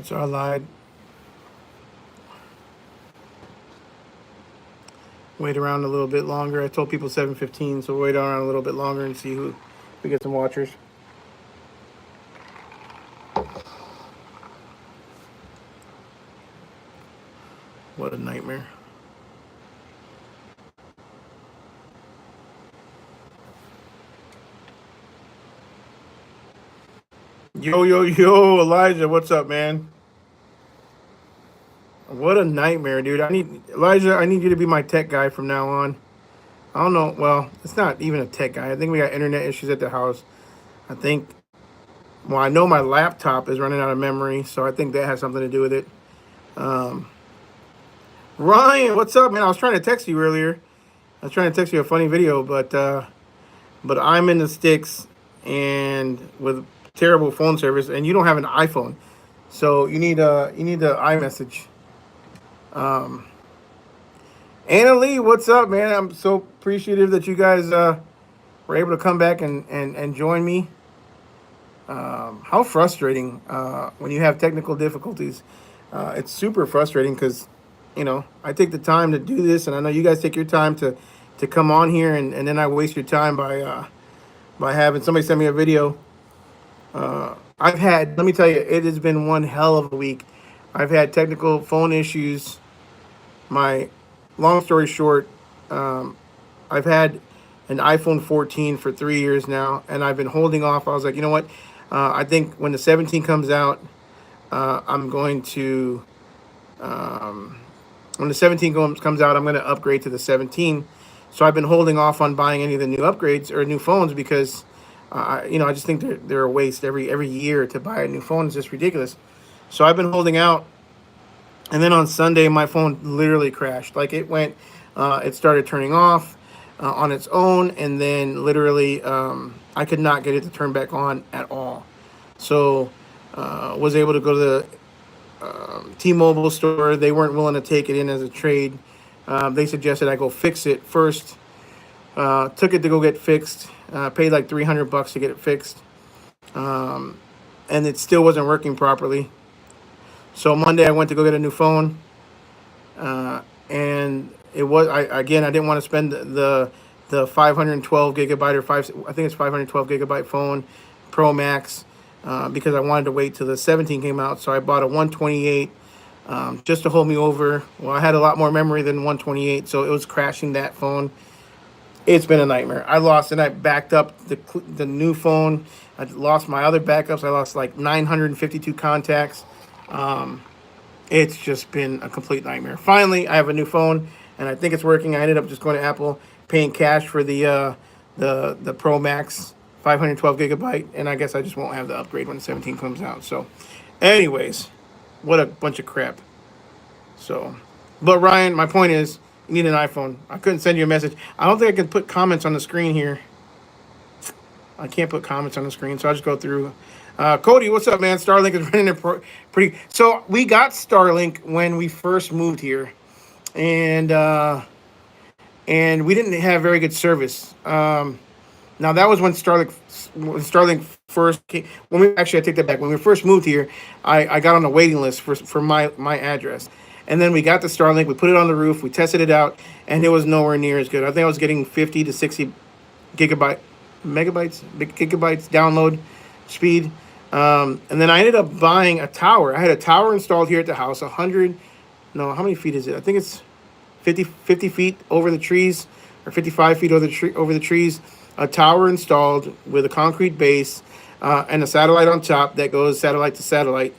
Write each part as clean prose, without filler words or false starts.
right, so I lied. Wait around a little bit longer. I told people 7:15, so wait around a little bit longer and see who we get some watchers. What a nightmare. Yo, yo, yo, Elijah, what's up, man? What a nightmare, dude. Elijah, I need you to be my tech guy from now on. I don't know. Well, it's not even a tech guy. I think we got internet issues at the house. I think, well, I know my laptop is running out of memory, so I think that has something to do with it. Um, Ryan, what's up, man? I was trying to text you earlier. I was trying to text you a funny video, but I'm in the sticks and with terrible phone service, and you don't have an iPhone, so you need the iMessage. Um, Anna Lee, what's up, man? I'm so appreciative that you guys were able to come back and join me. How frustrating when you have technical difficulties. It's super frustrating because, I take the time to do this, and I know you guys take your time to come on here, and then I waste your time by having somebody send me a video. Let me tell you, it has been one hell of a week. I've had technical phone issues. My long story short, um, I've had an iPhone 14 for 3 years now, and I've been holding off. I was like, you know what? I think when the 17 comes out, I'm going to, when the 17 comes out, I'm going to upgrade to the 17. So I've been holding off on buying any of the new upgrades or new phones because, I just think they're a waste every year to buy a new phone. Is just ridiculous. So I've been holding out, and then on Sunday, my phone literally crashed. Like it started turning off on its own, and then literally I could not get it to turn back on at all. So was able to go to the T-Mobile store. They weren't willing to take it in as a trade. They suggested I go fix it first. Took it to go get fixed. Paid like $300 to get it fixed, and it still wasn't working properly. So Monday I went to go get a new phone, and I didn't want to spend the 512 gigabyte or five I think it's 512 gigabyte phone Pro Max because I wanted to wait till the 17 came out. So I bought a 128 just to hold me over. Well, I had a lot more memory than 128, so it was crashing that phone. It's been a nightmare. I lost, and I backed up the new phone. I lost my other backups. I lost like 952 contacts. Um, it's just been a complete nightmare. Finally, I have a new phone, and I think it's working. I ended up just going to Apple, paying cash for the Pro Max 512 gigabyte, and I guess I just won't have the upgrade when the 17 comes out. So, anyways, what a bunch of crap. So, but Ryan, my point is, you need an iPhone. I couldn't send you a message. I don't think I can put comments on the screen here. I can't put comments on the screen, so I'll just go through. Cody, what's up, man? Starlink is running it pretty. So we got Starlink when we first moved here, and we didn't have very good service. Now that was when Starlink first came. I take that back. When we first moved here, I got on a waiting list for my address, and then we got the Starlink. We put it on the roof. We tested it out, and it was nowhere near as good. I think I was getting 50 to 60 gigabytes download speed. And then I ended up buying a tower. I had a tower installed here at the house. 100, no, how many feet is it? I think it's 50 feet over the trees, or 55 feet over the trees. A tower installed with a concrete base and a satellite on top that goes satellite to satellite.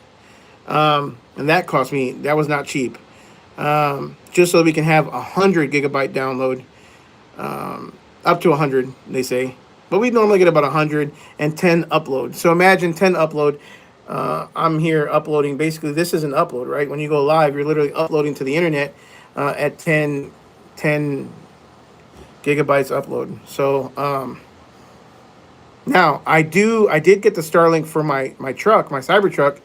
And that was not cheap. Just so we can have 100 gigabyte download, up to 100, they say. But we normally get about 110 upload. So imagine 10 upload. I'm here uploading. Basically, this is an upload, right? When you go live, you're literally uploading to the internet at 10 gigabytes upload. So now I did get the Starlink for my truck, my Cybertruck,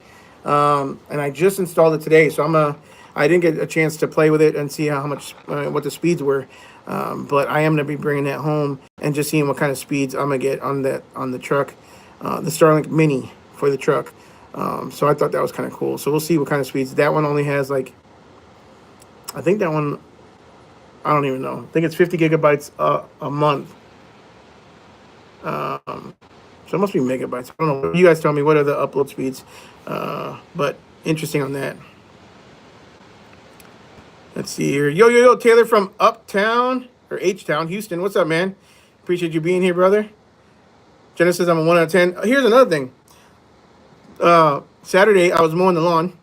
and I just installed it today. So I didn't get a chance to play with it and see how much what the speeds were. But I am going to be bringing that home and just seeing what kind of speeds I'm going to get on the truck, the Starlink Mini for the truck. So I thought that was kind of cool. So we'll see what kind of speeds. That one only has like, I think that one, I don't even know. I think it's 50 gigabytes a month. So it must be megabytes. I don't know. You guys tell me what are the upload speeds. But interesting on that. Let's see here. Yo, Taylor from Uptown or H-Town, Houston. What's up, man? Appreciate you being here, brother. Jenna says I'm a 1 out of 10. Here's another thing. Saturday, I was mowing the lawn.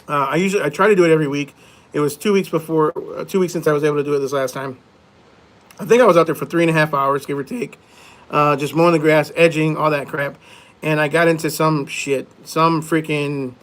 I try to do it every week. It was 2 weeks before, 2 weeks since I was able to do it this last time. I think I was out there for 3.5 hours, give or take. Just mowing the grass, edging, all that crap. And I got into some shit, some freaking,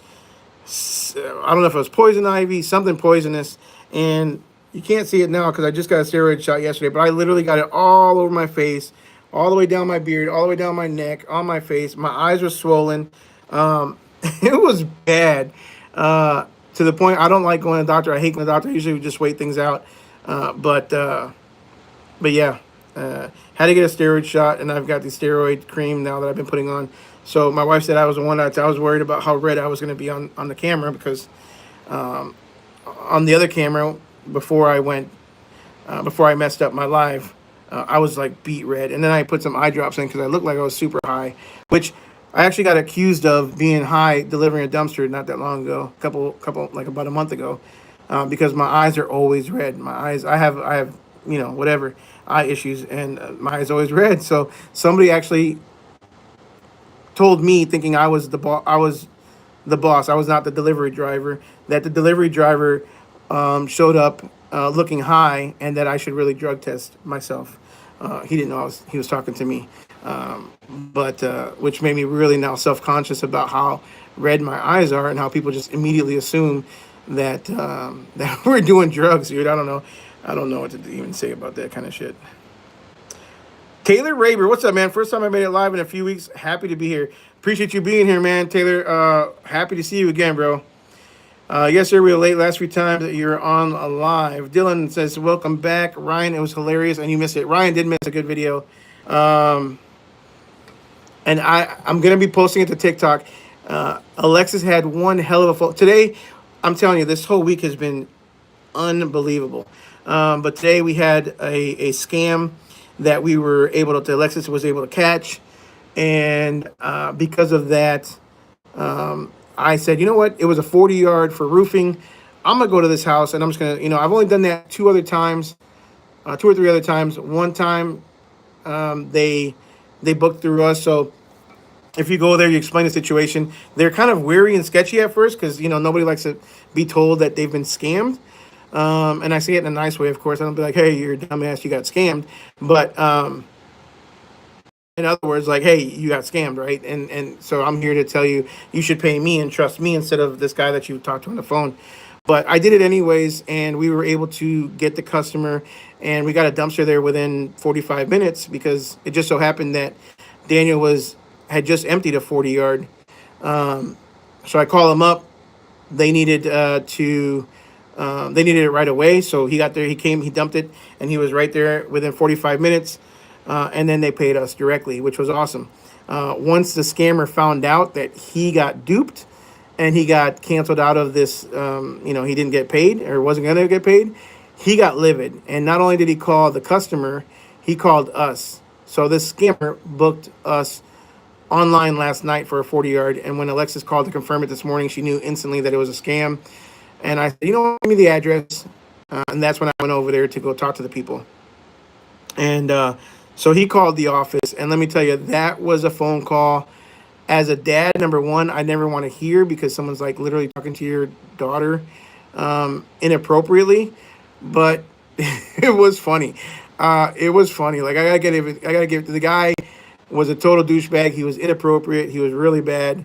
I don't know if it was poison ivy, something poisonous. And you can't see it now because I just got a steroid shot yesterday, but I literally got it all over my face, all the way down my beard, all the way down my neck, on my face. My eyes were swollen. It was bad. To the point I don't like going to the doctor. I hate going to the doctor. I usually just wait things out. But yeah, had to get a steroid shot, and I've got the steroid cream now that I've been putting on. So my wife said I was the one that I was worried about how red I was going to be on the camera because on the other camera before I messed up my live, I was like beet red, and then I put some eye drops in because I looked like I was super high, which I actually got accused of being high delivering a dumpster not that long ago, couple like about a month ago, because my eyes are always red. My eyes, I have whatever eye issues, and my eyes always red. So somebody actually told me, thinking I was the boss. I was the boss. I was not the delivery driver. That the delivery driver showed up looking high, and that I should really drug test myself. He didn't know he was talking to me, but which made me really now self-conscious about how red my eyes are and how people just immediately assume that that we're doing drugs, dude. I don't know what to even say about that kind of shit. Taylor Raber, what's up, man? First time I made it live in a few weeks. Happy to be here. Appreciate you being here, man. Taylor, happy to see you again, bro. Yes, sir, we were late last few times that you're on live. Dylan says, welcome back. Ryan, it was hilarious, and you missed it. Ryan did miss a good video. And I'm going to be posting it to TikTok. Alexis had one hell of a phone. Today, I'm telling you, this whole week has been unbelievable. But today we had a scam that we were able to, Alexis was able to catch. And because of that, I said, you know what? It was a 40-yard for roofing. I'm going to go to this house, and I'm just going to, I've only done that 2 or 3 other times. One time they booked through us. So if you go there, you explain the situation. They're kind of weary and sketchy at first because, nobody likes to be told that they've been scammed. And I say it in a nice way, of course. I don't be like, hey, you're a dumbass, you got scammed. But in other words, like, hey, you got scammed, right? And so I'm here to tell you, you should pay me and trust me instead of this guy that you talked to on the phone. But I did it anyways, and we were able to get the customer, and we got a dumpster there within 45 minutes because it just so happened that Daniel had just emptied a 40-yard. So I call him up. They needed they needed it right away. So he got there, he came, he dumped it, and he was right there within 45 minutes. And then they paid us directly, which was awesome. Once the scammer found out that he got duped and he got canceled out of this, he didn't get paid or wasn't going to get paid, he got livid. And not only did he call the customer, he called us. So this scammer booked us online last night for a 40-yard. And when Alexis called to confirm it this morning, she knew instantly that it was a scam. And I said, give me the address. And that's when I went over there to go talk to the people. And so he called the office. And let me tell you, that was a phone call. As a dad, number one, I never want to hear because someone's like literally talking to your daughter inappropriately. But it was funny. It was funny. Like, I gotta give it to the guy. Was a total douchebag. He was inappropriate. He was really bad,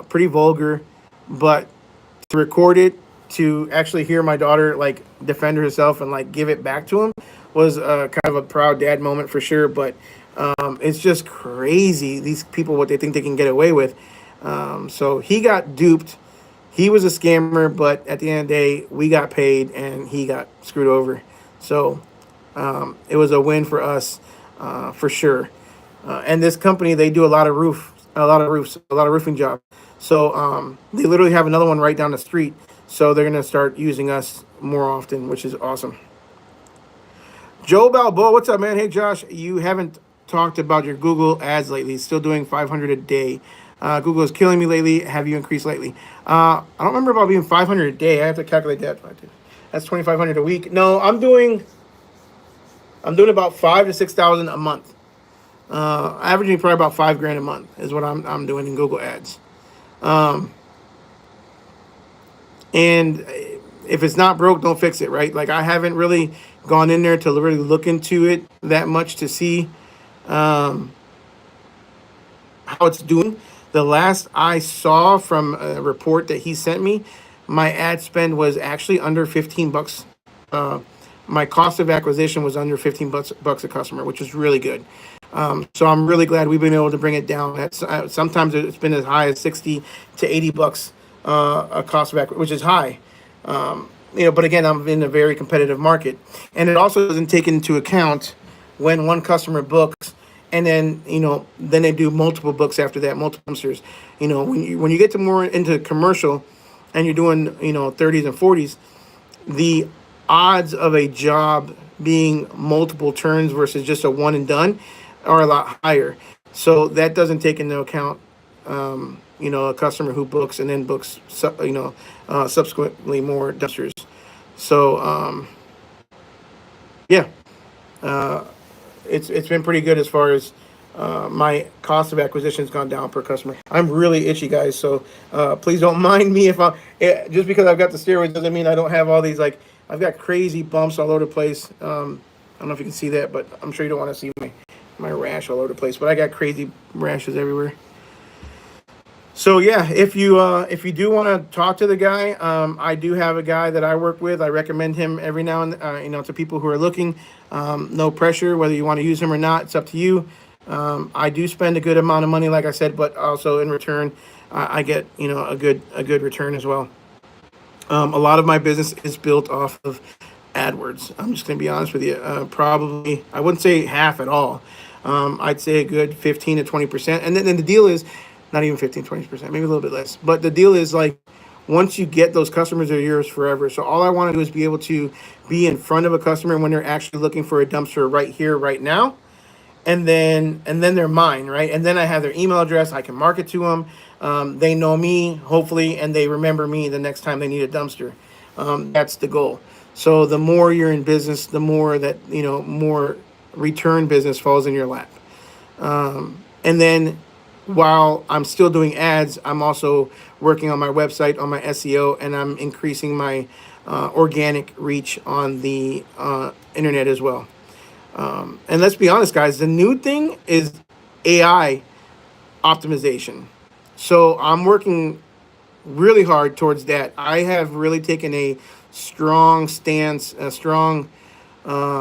pretty vulgar. But to record it, to actually hear my daughter like defend herself and like give it back to him was kind of a proud dad moment for sure. But it's just crazy, these people, what they think they can get away with. So he got duped. He was a scammer, but at the end of the day, we got paid and he got screwed over. So it was a win for us for sure. And this company, they do a lot of a lot of roofing jobs. So they literally have another one right down the street. So they're gonna start using us more often, which is awesome. Joe Balboa, what's up, man? Hey, Josh, you haven't talked about your Google ads lately. Still doing 500 a day. Google is killing me lately. Have you increased lately? I don't remember about being 500 a day. I have to calculate that. That's 2,500 a week. No, I'm doing about 5 to 6 thousand a month. Averaging probably about 5 grand a month is what I'm doing in Google ads. And if it's not broke, don't fix it, right? Like, I haven't really gone in there to really look into it that much to see how it's doing. The last I saw from a report that he sent me, my ad spend was actually under 15 bucks. Uh, my cost of acquisition was under 15 bucks a customer, which is really good. So I'm really glad we've been able to bring it down. Sometimes it's been as high as 60 to 80 bucks a cost of acquisition, which is high. But again, I'm in a very competitive market, and it also doesn't take into account when one customer books, and then they do multiple books after that, multiple dumpsters. When you get to more into commercial, and you're doing 30s and 40s, the odds of a job being multiple turns versus just a one and done are a lot higher. So that doesn't take into account a customer who books and then books subsequently more dumpsters. So yeah, uh, it's been pretty good as far as my cost of acquisition has gone down per customer. I'm really itchy, guys, so please don't mind me if just because I've got the steroids doesn't mean I don't have all these, like, I've got crazy bumps all over the place. I don't know if you can see that, but I'm sure you don't want to see my rash all over the place. But I got crazy rashes everywhere. So yeah, if you do want to talk to the guy, I do have a guy that I work with. I recommend him every now and to people who are looking. No pressure whether you want to use him or not. It's up to you. I do spend a good amount of money, like I said, but also in return, I get a good return as well. A lot of my business is built off of AdWords. I'm just going to be honest with you. Probably, I wouldn't say half at all. I'd say a good 15 to 20%. And then the deal is not even 15, 20%, maybe a little bit less. But the deal is, like, once you get those customers, they're yours forever. So all I want to do is be able to be in front of a customer when they're actually looking for a dumpster right here, right now. And then they're mine, right? And then I have their email address. I can market to them. They know me, hopefully, and they remember me the next time they need a dumpster. That's the goal. So the more you're in business, the more that more return business falls in your lap. And then while I'm still doing ads, I'm also working on my website, on my SEO, and I'm increasing my organic reach on the internet as well. And let's be honest, guys, the new thing is AI optimization. So I'm working really hard towards that. I have really taken a strong stance, a strong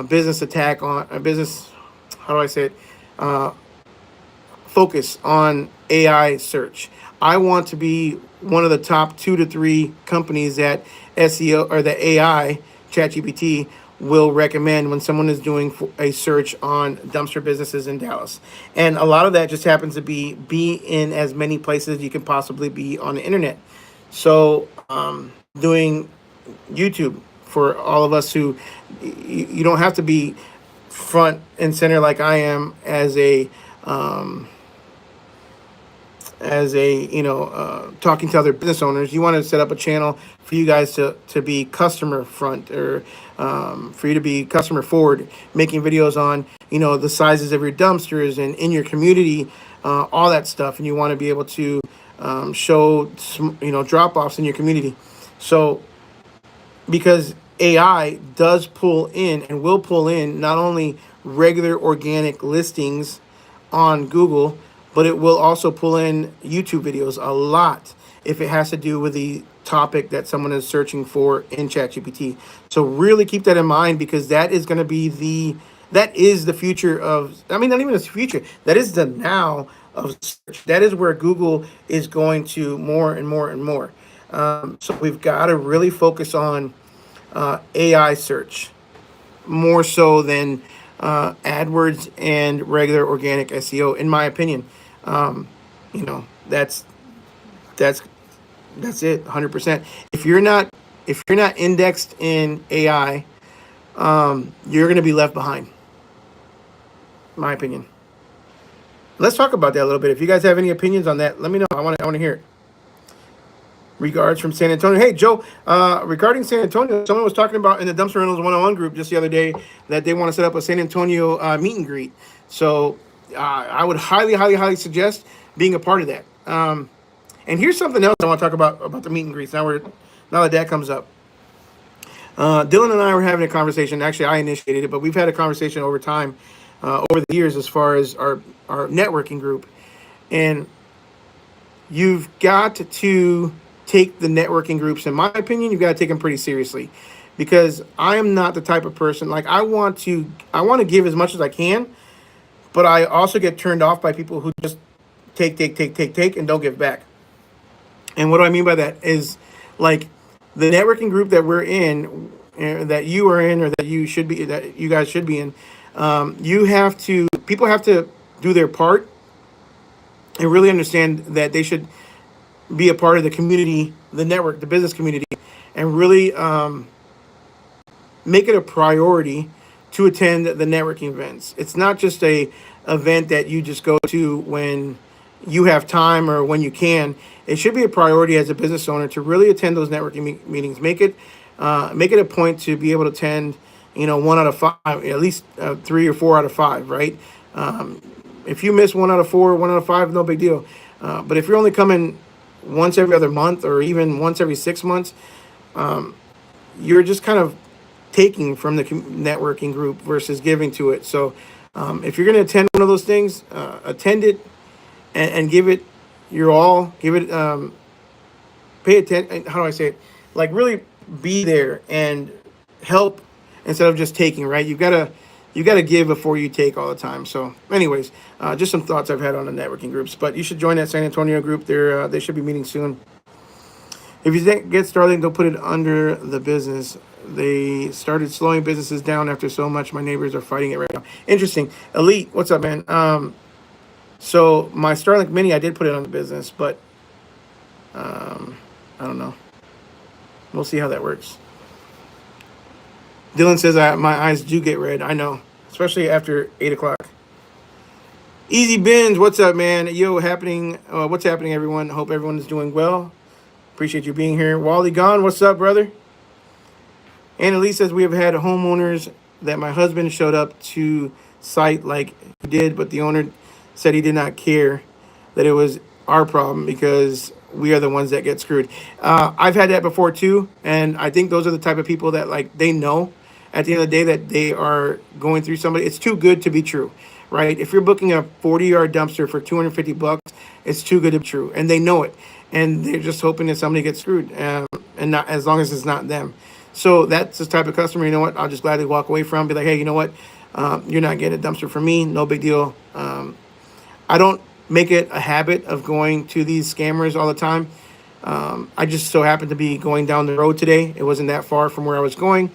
business attack on a business. How do I say it? Focus on AI search. I want to be one of the top 2 to 3 companies that SEO or the AI ChatGPT will recommend when someone is doing a search on dumpster businesses in Dallas. And a lot of that just happens to be in as many places as you can possibly be on the internet. So doing YouTube for all of us who you don't have to be front and center like I am as a talking to other business owners. You want to set up a channel for you guys to be customer front, or for you to be customer forward, making videos on the sizes of your dumpsters and in your community, all that stuff. And you want to be able to show drop offs in your community. So because AI does pull in and will pull in not only regular organic listings on Google, but it will also pull in YouTube videos a lot if it has to do with the topic that someone is searching for in ChatGPT. So really keep that in mind, because that is going to be that is the future of, I mean, not even the future, that is the now of search. That is where Google is going to more and more and more. So we've got to really focus on AI search more so than AdWords and regular organic SEO, in my opinion. You know, that's that's it, 100%. If you're not indexed in AI, you're going to be left behind. In my opinion. Let's talk about that a little bit. If you guys have any opinions on that, let me know. I want to hear it. Regards from San Antonio. Hey, Joe, regarding San Antonio, someone was talking about in the Dumpster Rentals 101 group just the other day that they want to set up a San Antonio meet and greet. So I would highly, highly, highly suggest being a part of that. And here's something else I want to talk about the meet and greets. Now that comes up. Dylan and I were having a conversation. Actually, I initiated it, but we've had a conversation over time, over the years, as far as our networking group. And you've got to take the networking groups, in my opinion, you've got to take them pretty seriously, because I am not the type of person, like, I want to give as much as I can, but I also get turned off by people who just take and don't give back. And what do I mean by that is, like, the networking group that we're in, that you are in, or that you guys should be in, people have to do their part and really understand that they should be a part of the community, the network, the business community, and really make it a priority to attend the networking events. It's not just a event that you just go to when you have time or when you can. It should be a priority as a business owner to really attend those networking meetings. Make it a point to be able to attend, 1 out of 5, at least 3 or 4 out of 5, right? If you miss 1 out of 4, 1 out of 5, no big deal. But if you're only coming once every other month or even once every 6 months, you're just kind of taking from the networking group versus giving to it. So if you're going to attend one of those things, attend it and give it your all. Give it, pay attention. How do I say it? Like, really be there and help instead of just taking, right? You gotta give before you take all the time. So anyways, just some thoughts I've had on the networking groups, but you should join that San Antonio group. They should be meeting soon. If you get Starlink, they'll put it under the business. They started slowing businesses down after so much. My neighbors are fighting it right now. Interesting. Elite, what's up, man? So my Starlink Mini, I did put it on the business, but I don't know. We'll see how that works. Dylan says my eyes do get red. I know, especially after 8 o'clock. Easy Bins, what's up, man? Yo, what's happening, everyone? Hope everyone is doing well. Appreciate you being here. Wally Gone, what's up, brother? Annalise says we have had homeowners that my husband showed up to site like he did, but the owner said he did not care, that it was our problem because we are the ones that get screwed. I've had that before too, and I think those are the type of people that, like, they know at the end of the day that they are going through somebody. It's too good to be true, right? If you're booking a 40-yard dumpster for $250, it's too good to be true, and they know it, and they're just hoping that somebody gets screwed, and not, as long as it's not them. So that's the type of customer, you know what, I'll just gladly walk away from, be like, hey, you know what, you're not getting a dumpster from me, no big deal. I don't make it a habit of going to these scammers all the time. I just so happened to be going down the road today. It wasn't that far from where I was going.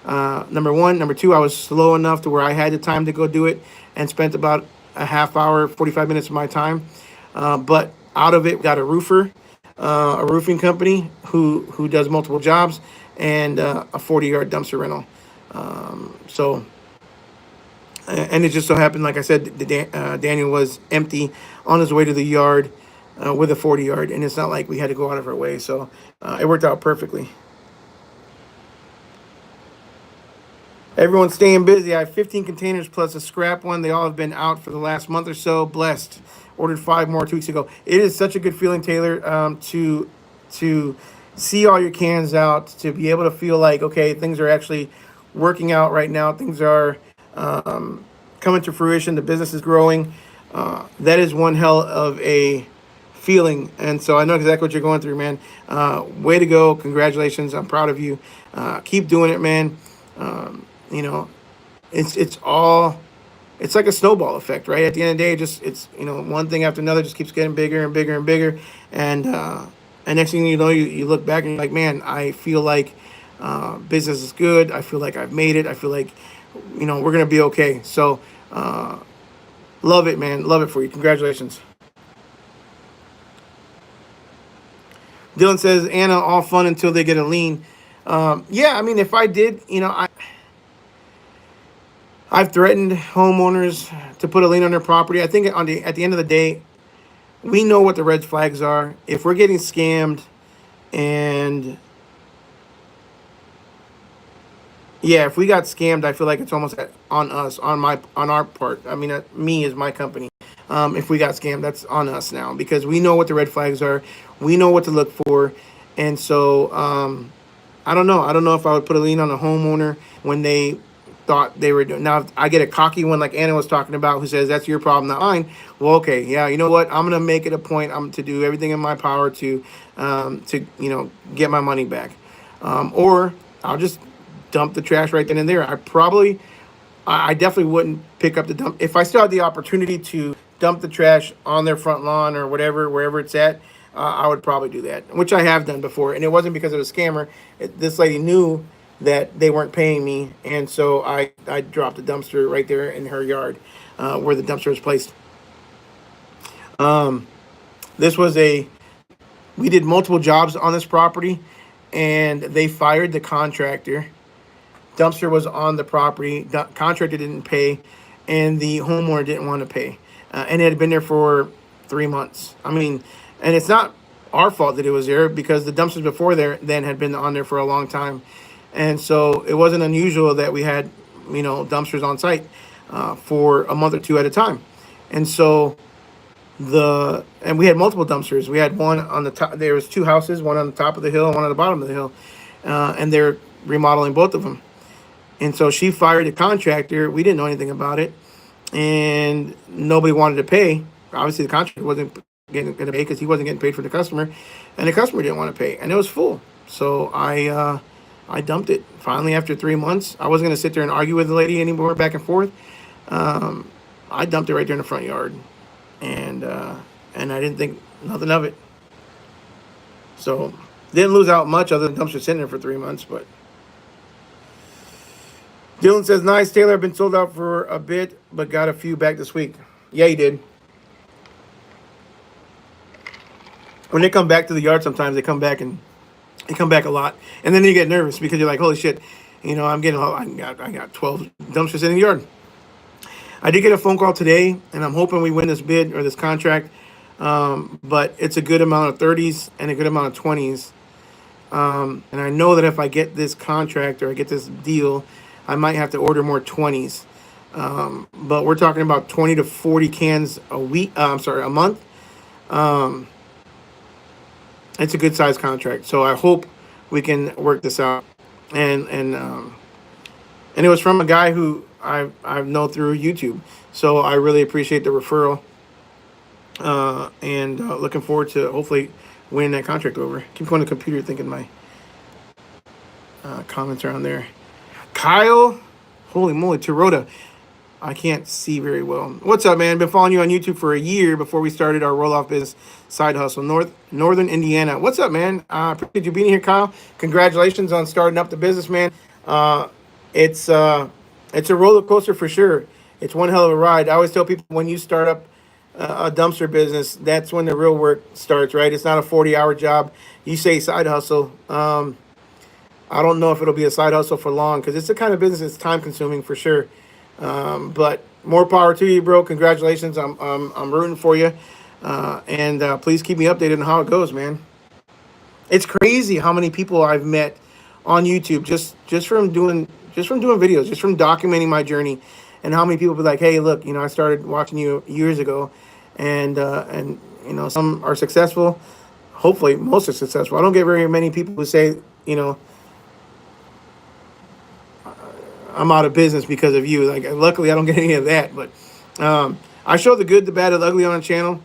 Number one. Number two, I was slow enough to where I had the time to go do it and spent about a half hour, 45 minutes of my time. But out of it, got a roofer, a roofing company who does multiple jobs, and a 40-yard dumpster rental. So, and it just so happened, like I said, Daniel was empty on his way to the yard with a 40-yard, and it's not like we had to go out of our way. So it worked out perfectly. Everyone's staying busy. I have 15 containers plus a scrap one. They all have been out for the last month or so. Blessed. Ordered 5 more 2 weeks ago. It is such a good feeling, Taylor, to see all your cans out, to be able to feel like, okay, things are actually working out right now. Things are coming to fruition. The business is growing. That is one hell of a feeling. And so I know exactly what you're going through, man. Way to go. Congratulations. I'm proud of you. Keep doing it, man. It's like a snowball effect, right? At the end of the day, it's one thing after another just keeps getting bigger and bigger and bigger. And next thing you know, you look back and you're like, man, I feel like business is good. I feel like I've made it. I feel like, we're going to be okay. So love it, man. Love it for you. Congratulations. Dylan says, Anna, all fun until they get a lien. Yeah, I mean, if I did, I've threatened homeowners to put a lien on their property. I think at the end of the day, we know what the red flags are. If we're getting scammed, and yeah, if we got scammed, I feel like it's almost on us, on our part. I mean, me as my company. If we got scammed, that's on us now because we know what the red flags are. We know what to look for, and so I don't know. I don't know if I would put a lien on a homeowner when they thought they were doing. Now, if I get a cocky one like Anna was talking about who says that's your problem, not mine. Well, okay, yeah, you know what? I'm gonna make it a point. I'm to do everything in my power to get my money back, or I'll just dump the trash right then and there. I definitely wouldn't pick up the dump if I still had the opportunity to dump the trash on their front lawn or whatever, wherever it's at. I would probably do that, which I have done before, and it wasn't because of a scammer. This lady knew that they weren't paying me, and so I dropped the dumpster right there in her yard, where the dumpster was placed. This was we did multiple jobs on this property, and they fired the contractor. Dumpster was on the property. The contractor didn't pay, and the homeowner didn't want to pay, and it had been there for 3 months. I mean, and it's not our fault that it was there because the dumpsters before there then had been on there for a long time, and so it wasn't unusual that we had dumpsters on site for a month or two at a time, and so and we had multiple dumpsters. We had one on the top. There was two houses, one on the top of the hill and one on the bottom of the hill, and they're remodeling both of them. And so she fired the contractor. We didn't know anything about it, and nobody wanted to pay. Obviously, the contractor wasn't going to pay because he wasn't getting paid for the customer, and the customer didn't want to pay, and it was full. So I dumped it. Finally, after 3 months, I wasn't going to sit there and argue with the lady anymore, back and forth. I dumped it right there in the front yard, and I didn't think nothing of it. So didn't lose out much other than dumpster sitting there for 3 months, but. Dylan says, nice, Taylor. I've been sold out for a bit, but got a few back this week. Yeah, you did. When they come back to the yard, sometimes they come back a lot. And then you get nervous because you're like, holy shit, I got 12 dumpsters in the yard. I did get a phone call today, and I'm hoping we win this bid or this contract. But it's a good amount of 30s and a good amount of 20s. And I know that if I get this contract or I get this deal, I might have to order more 20s. But we're talking about 20 to 40 cans a week. A month. It's a good size contract. So I hope we can work this out. And it was from a guy who I've known through YouTube. So I really appreciate the referral. And looking forward to hopefully winning that contract over. Keep going to the computer thinking my comments are on there. Kyle, holy moly, Toyota. I can't see very well. What's up, man? Been following you on YouTube for a year before we started our roll-off business side hustle. Northern Indiana. What's up, man? Appreciate you being here, Kyle. Congratulations on starting up the business, man. It's a roller coaster for sure. It's one hell of a ride. I always tell people when you start up a dumpster business, that's when the real work starts, right? It's not a 40-hour job. You say side hustle. I don't know if it'll be a side hustle for long because it's the kind of business that's time consuming for sure. But more power to you, bro. Congratulations. I'm rooting for you. And please keep me updated on how it goes, man. It's crazy how many people I've met on YouTube just from doing videos, just from documenting my journey, and how many people be like, hey, look, I started watching you years ago, and some are successful. Hopefully, most are successful. I don't get very many people who say, I'm out of business because of you. Like, luckily, I don't get any of that. But I show the good, the bad, and the ugly on the channel.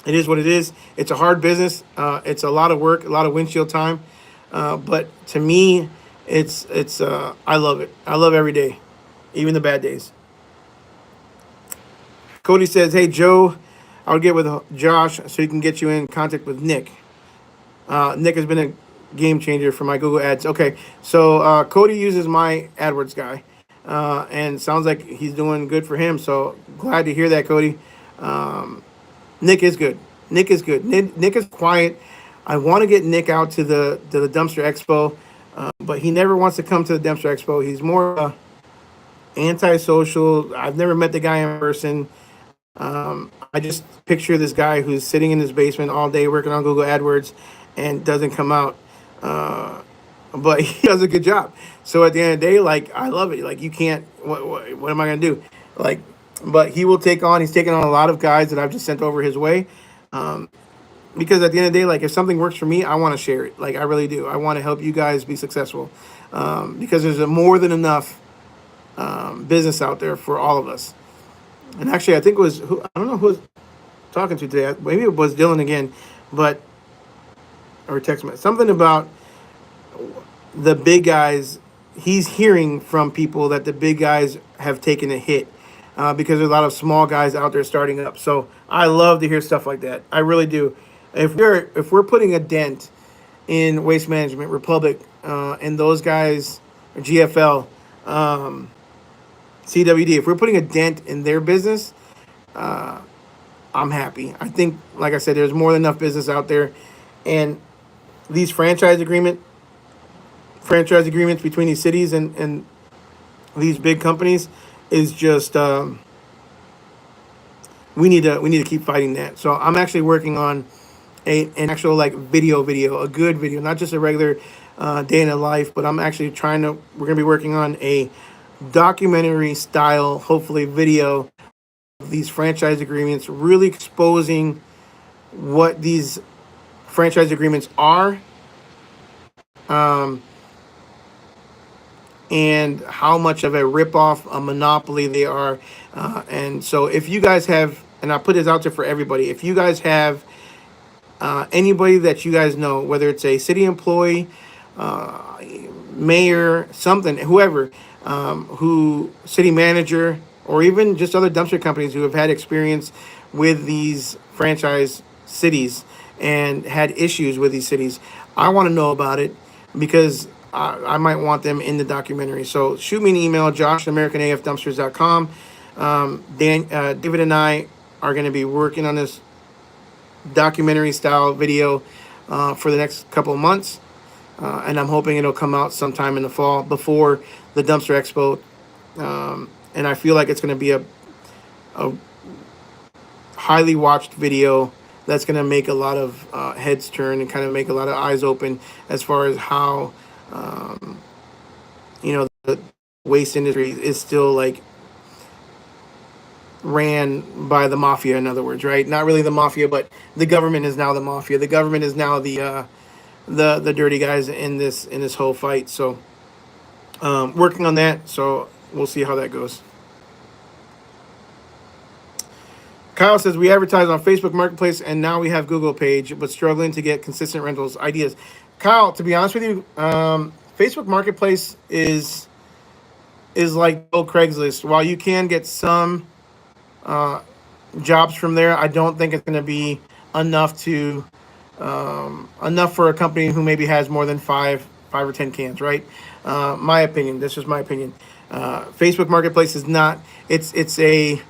It is what it is. It's a hard business. It's a lot of work, a lot of windshield time. But to me, it's I love it. I love every day, even the bad days. Cody says, hey, Joe, I'll get with Josh so he can get you in contact with Nick. Nick has been a game changer for my Google ads. Okay, so Cody uses my AdWords guy, and sounds like he's doing good for him. So glad to hear that, Cody. Nick is good. Nick is quiet, I want to get Nick out to the Dumpster Expo, but he never wants to come to the Dumpster Expo. He's more antisocial. I've never met the guy in person. I just picture this guy who's sitting in his basement all day working on Google AdWords and doesn't come out. But he does a good job. So at the end of the day, like, I love it. Like, you can't. What am I gonna do? Like, but he will take on. He's taken on a lot of guys that I've just sent over his way. Because at the end of the day, like, if something works for me, I want to share it. Like, I really do. I want to help you guys be successful. Because there's a more than enough business out there for all of us. And actually, I think it was I don't know who I was talking to today. Maybe it was Dylan again, but or text me something about the big guys. He's hearing from people that the big guys have taken a hit because there's a lot of small guys out there starting up. So I love to hear stuff like that. I really do. If we're putting a dent in Waste Management, Republic, and those guys, GFL, CWD, if we're putting a dent in their business, I'm happy. I think, like I said, there's more than enough business out there, and these franchise agreements between these cities and these big companies is just we need to keep fighting that. So I'm actually working on an actual like video, a good video, not just a regular day in the life, but I'm actually we're gonna be working on a documentary style, hopefully video of these franchise agreements, really exposing what these franchise agreements are, and how much of a ripoff, a monopoly they are. And so if you guys have, and I put this out there for everybody, if you guys have anybody that you guys know, whether it's a city employee, mayor, something, whoever, city manager, or even just other dumpster companies who have had experience with these franchise cities and had issues with these cities, I want to know about it because I might want them in the documentary. So shoot me an email, josh@americanafdumpsters.com. David and I are going to be working on this documentary style video for the next couple of months. And I'm hoping it'll come out sometime in the fall before the Dumpster Expo. And I feel like it's going to be a highly watched video that's going to make a lot of heads turn and kind of make a lot of eyes open as far as how, the waste industry is still like ran by the mafia, in other words, right? Not really the mafia, but the government is now the mafia. The government is now the dirty guys in this whole fight. So working on that. So we'll see how that goes. Kyle says we advertise on Facebook Marketplace and now we have Google page, but struggling to get consistent rentals ideas. Kyle, to be honest with you, Facebook Marketplace is like old Craigslist. While you can get some jobs from there, I don't think it's going to be enough for a company who maybe has more than five or 10 cans, right? My opinion. This is my opinion. Facebook Marketplace is not. It's a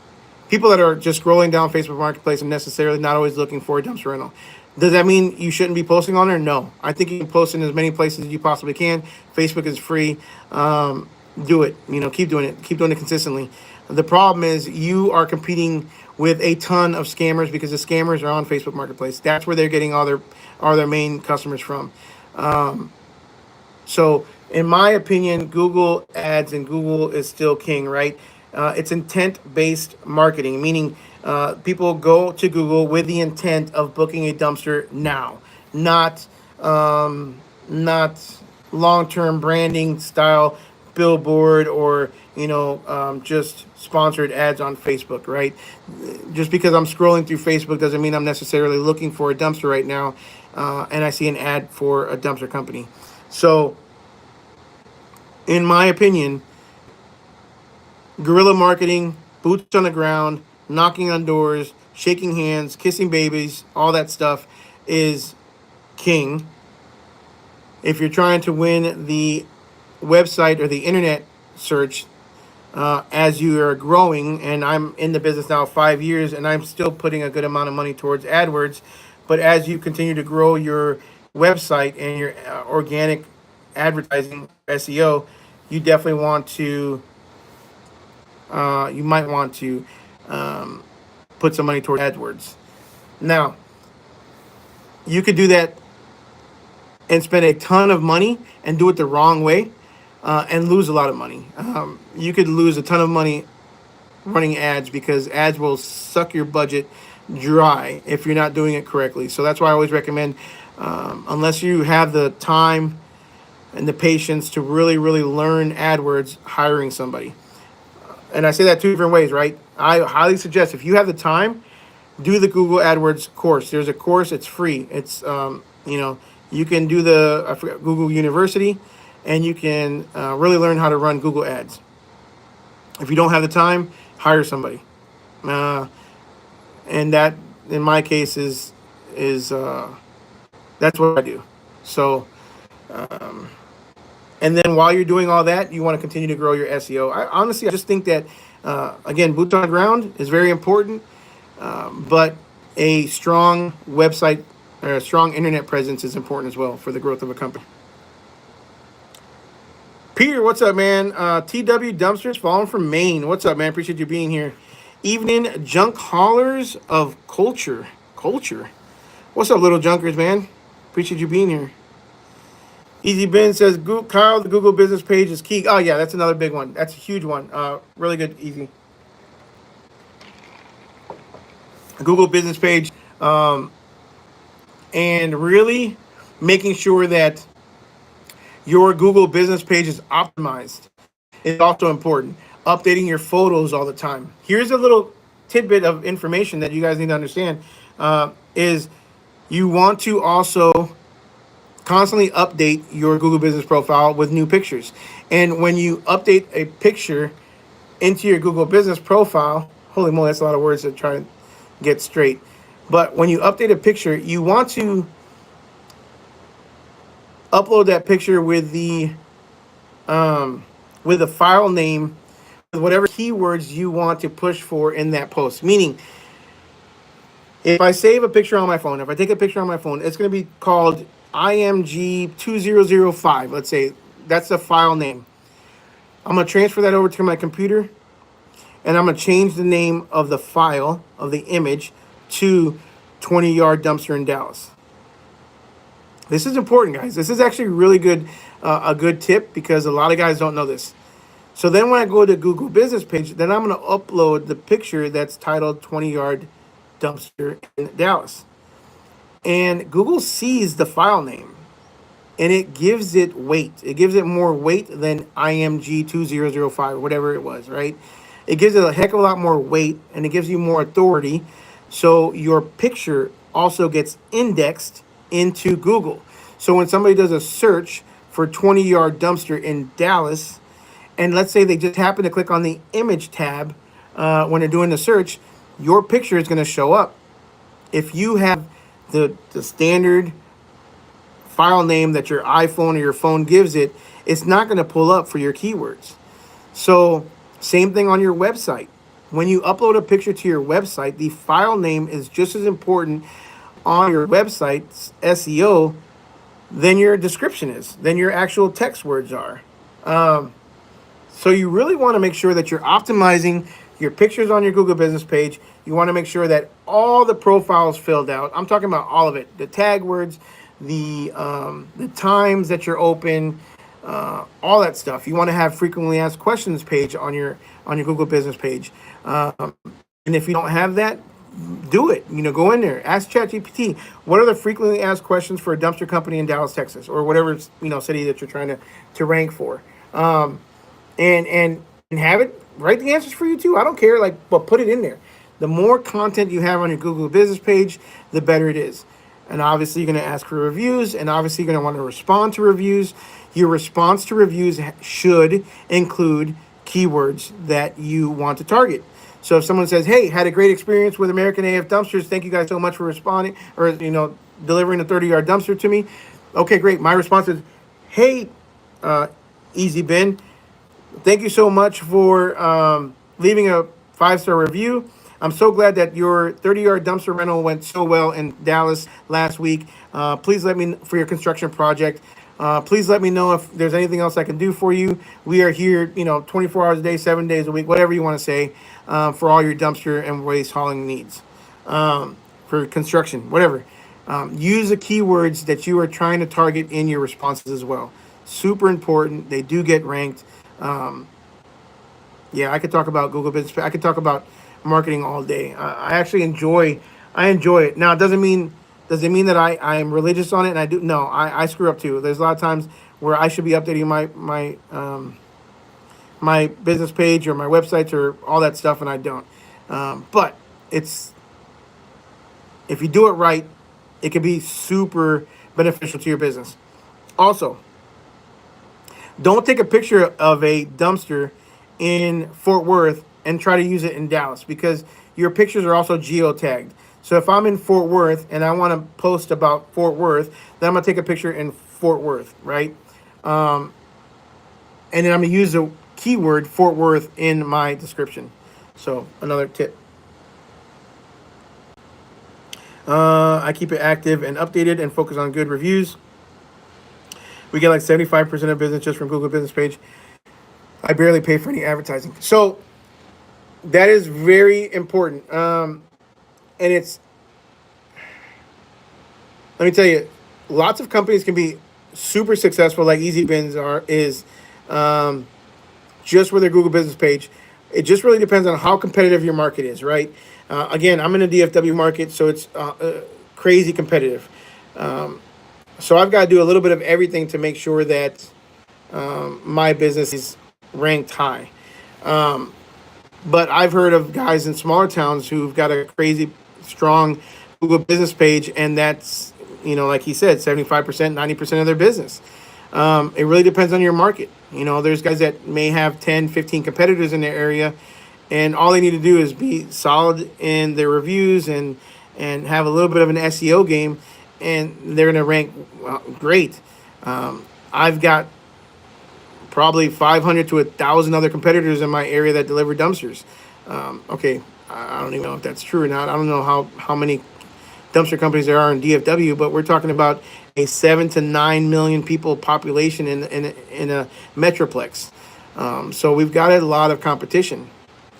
people that are just scrolling down Facebook Marketplace and necessarily not always looking for a dumpster rental. Does that mean you shouldn't be posting on there? No. I think you can post in as many places as you possibly can. Facebook is free. Do it. Keep doing it. Keep doing it consistently. The problem is you are competing with a ton of scammers because the scammers are on Facebook Marketplace. That's where they're getting all their main customers from. So in my opinion, Google Ads and Google is still king, right? It's intent-based marketing, meaning people go to Google with the intent of booking a dumpster now, not long-term branding style billboard or just sponsored ads on Facebook, right? Just because I'm scrolling through Facebook doesn't mean I'm necessarily looking for a dumpster right now, and I see an ad for a dumpster company. So, in my opinion, guerrilla marketing, boots on the ground, knocking on doors, shaking hands, kissing babies, all that stuff is king. If you're trying to win the website or the internet search as you are growing, and I'm in the business now 5 years and I'm still putting a good amount of money towards AdWords, But as you continue to grow your website and your organic advertising SEO, you definitely want to you might want to um, put some money toward AdWords. Now, you could do that and spend a ton of money and do it the wrong way and lose a lot of money. You could lose a ton of money running ads because ads will suck your budget dry if you're not doing it correctly. So that's why I always recommend, unless you have the time and the patience to really, really learn AdWords, hiring somebody. And I say that two different ways, right? I highly suggest if you have the time, do the Google AdWords course. There's a course; it's free. It's you can do the Google University, and you can really learn how to run Google Ads. If you don't have the time, hire somebody, and that in my case is that's what I do. So. And then while you're doing all that, you want to continue to grow your SEO. I just think that, again, boots on the ground is very important, but a strong website or a strong internet presence is important as well for the growth of a company. Peter, what's up, man? TW Dumpsters, falling from Maine. What's up, man? Appreciate you being here. Evening Junk Haulers of Culture. What's up, little junkers, man? Appreciate you being here. Easy Ben says, Kyle, the Google business page is key. Oh, yeah, that's another big one. That's a huge one. Really good, Easy. Google business page. And really making sure that your Google business page is optimized is also important. Updating your photos all the time. Here's a little tidbit of information that you guys need to understand is you want to also constantly update your Google business profile with new pictures. And when you update a picture into your Google business profile, holy moly, that's a lot of words to try to get straight. But when you update a picture, you want to upload that picture with the file name, with whatever keywords you want to push for in that post. Meaning, if I save a picture on my phone, if I take a picture on my phone, it's going to be called IMG2005. Let's say that's the file name. I'm going to transfer that over to my computer, and I'm going to change the name of the file, of the image, to 20-yard dumpster in Dallas. This is important, guys. This is actually really good, a good tip, because a lot of guys don't know this. So then when I go to Google business page, then I'm going to upload the picture that's titled 20-yard dumpster in Dallas. And Google sees the file name, and it gives it weight. It gives it more weight than IMG2005, whatever it was, right? It gives it a heck of a lot more weight, and it gives you more authority. So your picture also gets indexed into Google. So when somebody does a search for 20-yard dumpster in Dallas, and let's say they just happen to click on the image tab when they're doing the search, your picture is going to show up. If you have the standard file name that your iPhone or your phone gives it, it's not going to pull up for your keywords. So same thing on your website. When you upload a picture to your website, the file name is just as important on your website's SEO than your description is, than your actual text words are. So you really want to make sure that you're optimizing your pictures on your Google business page. You want to make sure that all the profiles filled out. I'm talking about all of it. The tag words, the times that you're open, all that stuff. You want to have frequently asked questions page on your Google business page. And if you don't have that, do it. Go in there, ask ChatGPT, what are the frequently asked questions for a dumpster company in Dallas, Texas, or whatever city that you're trying to rank for, and have it write the answers for you too. I don't care, but put it in there. The more content you have on your Google business page, the better it is. And obviously, you're going to ask for reviews, and obviously, you're going to want to respond to reviews. Your response to reviews should include keywords that you want to target. So if someone says, hey, had a great experience with American AF Dumpsters, thank you guys so much for responding, or delivering a 30-yard dumpster to me. Okay, great. My response is, hey, Easy Ben, thank you so much for leaving a 5-star review. I'm so glad that your 30-yard dumpster rental went so well in Dallas last week. Please let me for your construction project. Please let me know if there's anything else I can do for you. We are here, 24 hours a day, 7 days a week, whatever you want to say, for all your dumpster and waste hauling needs, for construction, whatever. Use the keywords that you are trying to target in your responses as well. Super important. They do get ranked. Yeah, I could talk about Google Business. I could talk about marketing all day. I actually enjoy. I enjoy it. Now, it does it mean that I am religious on it? And I do. No, I screw up too. There's a lot of times where I should be updating my business page or my websites or all that stuff, and I don't. But it's if you do it right, it can be super beneficial to your business. Also, don't take a picture of a dumpster in Fort Worth and try to use it in Dallas, because your pictures are also geotagged. So if I'm in Fort Worth and I want to post about Fort Worth, then I'm going to take a picture in Fort Worth, right? And then I'm going to use the keyword Fort Worth in my description. So another tip. I keep it active and updated and focus on good reviews. We get like 75% of business just from Google Business Page. I barely pay for any advertising. So that is very important. And let me tell you, lots of companies can be super successful, like Easy Bins is just with their Google Business Page. It just really depends on how competitive your market is, right? Again, I'm in a DFW market, so it's crazy competitive. So I've got to do a little bit of everything to make sure that my business is ranked high. But I've heard of guys in smaller towns who've got a crazy strong Google Business Page, and that's, like he said, 75%, 90% of their business. It really depends on your market. There's guys that may have 10, 15 competitors in their area, and all they need to do is be solid in their reviews and have a little bit of an SEO game, and they're going to rank great. I've got probably 500 to 1,000 other competitors in my area that deliver dumpsters. Okay, I don't even know if that's true or not. I don't know how many dumpster companies there are in DFW, but we're talking about a 7 to 9 million people population in a metroplex. So we've got a lot of competition.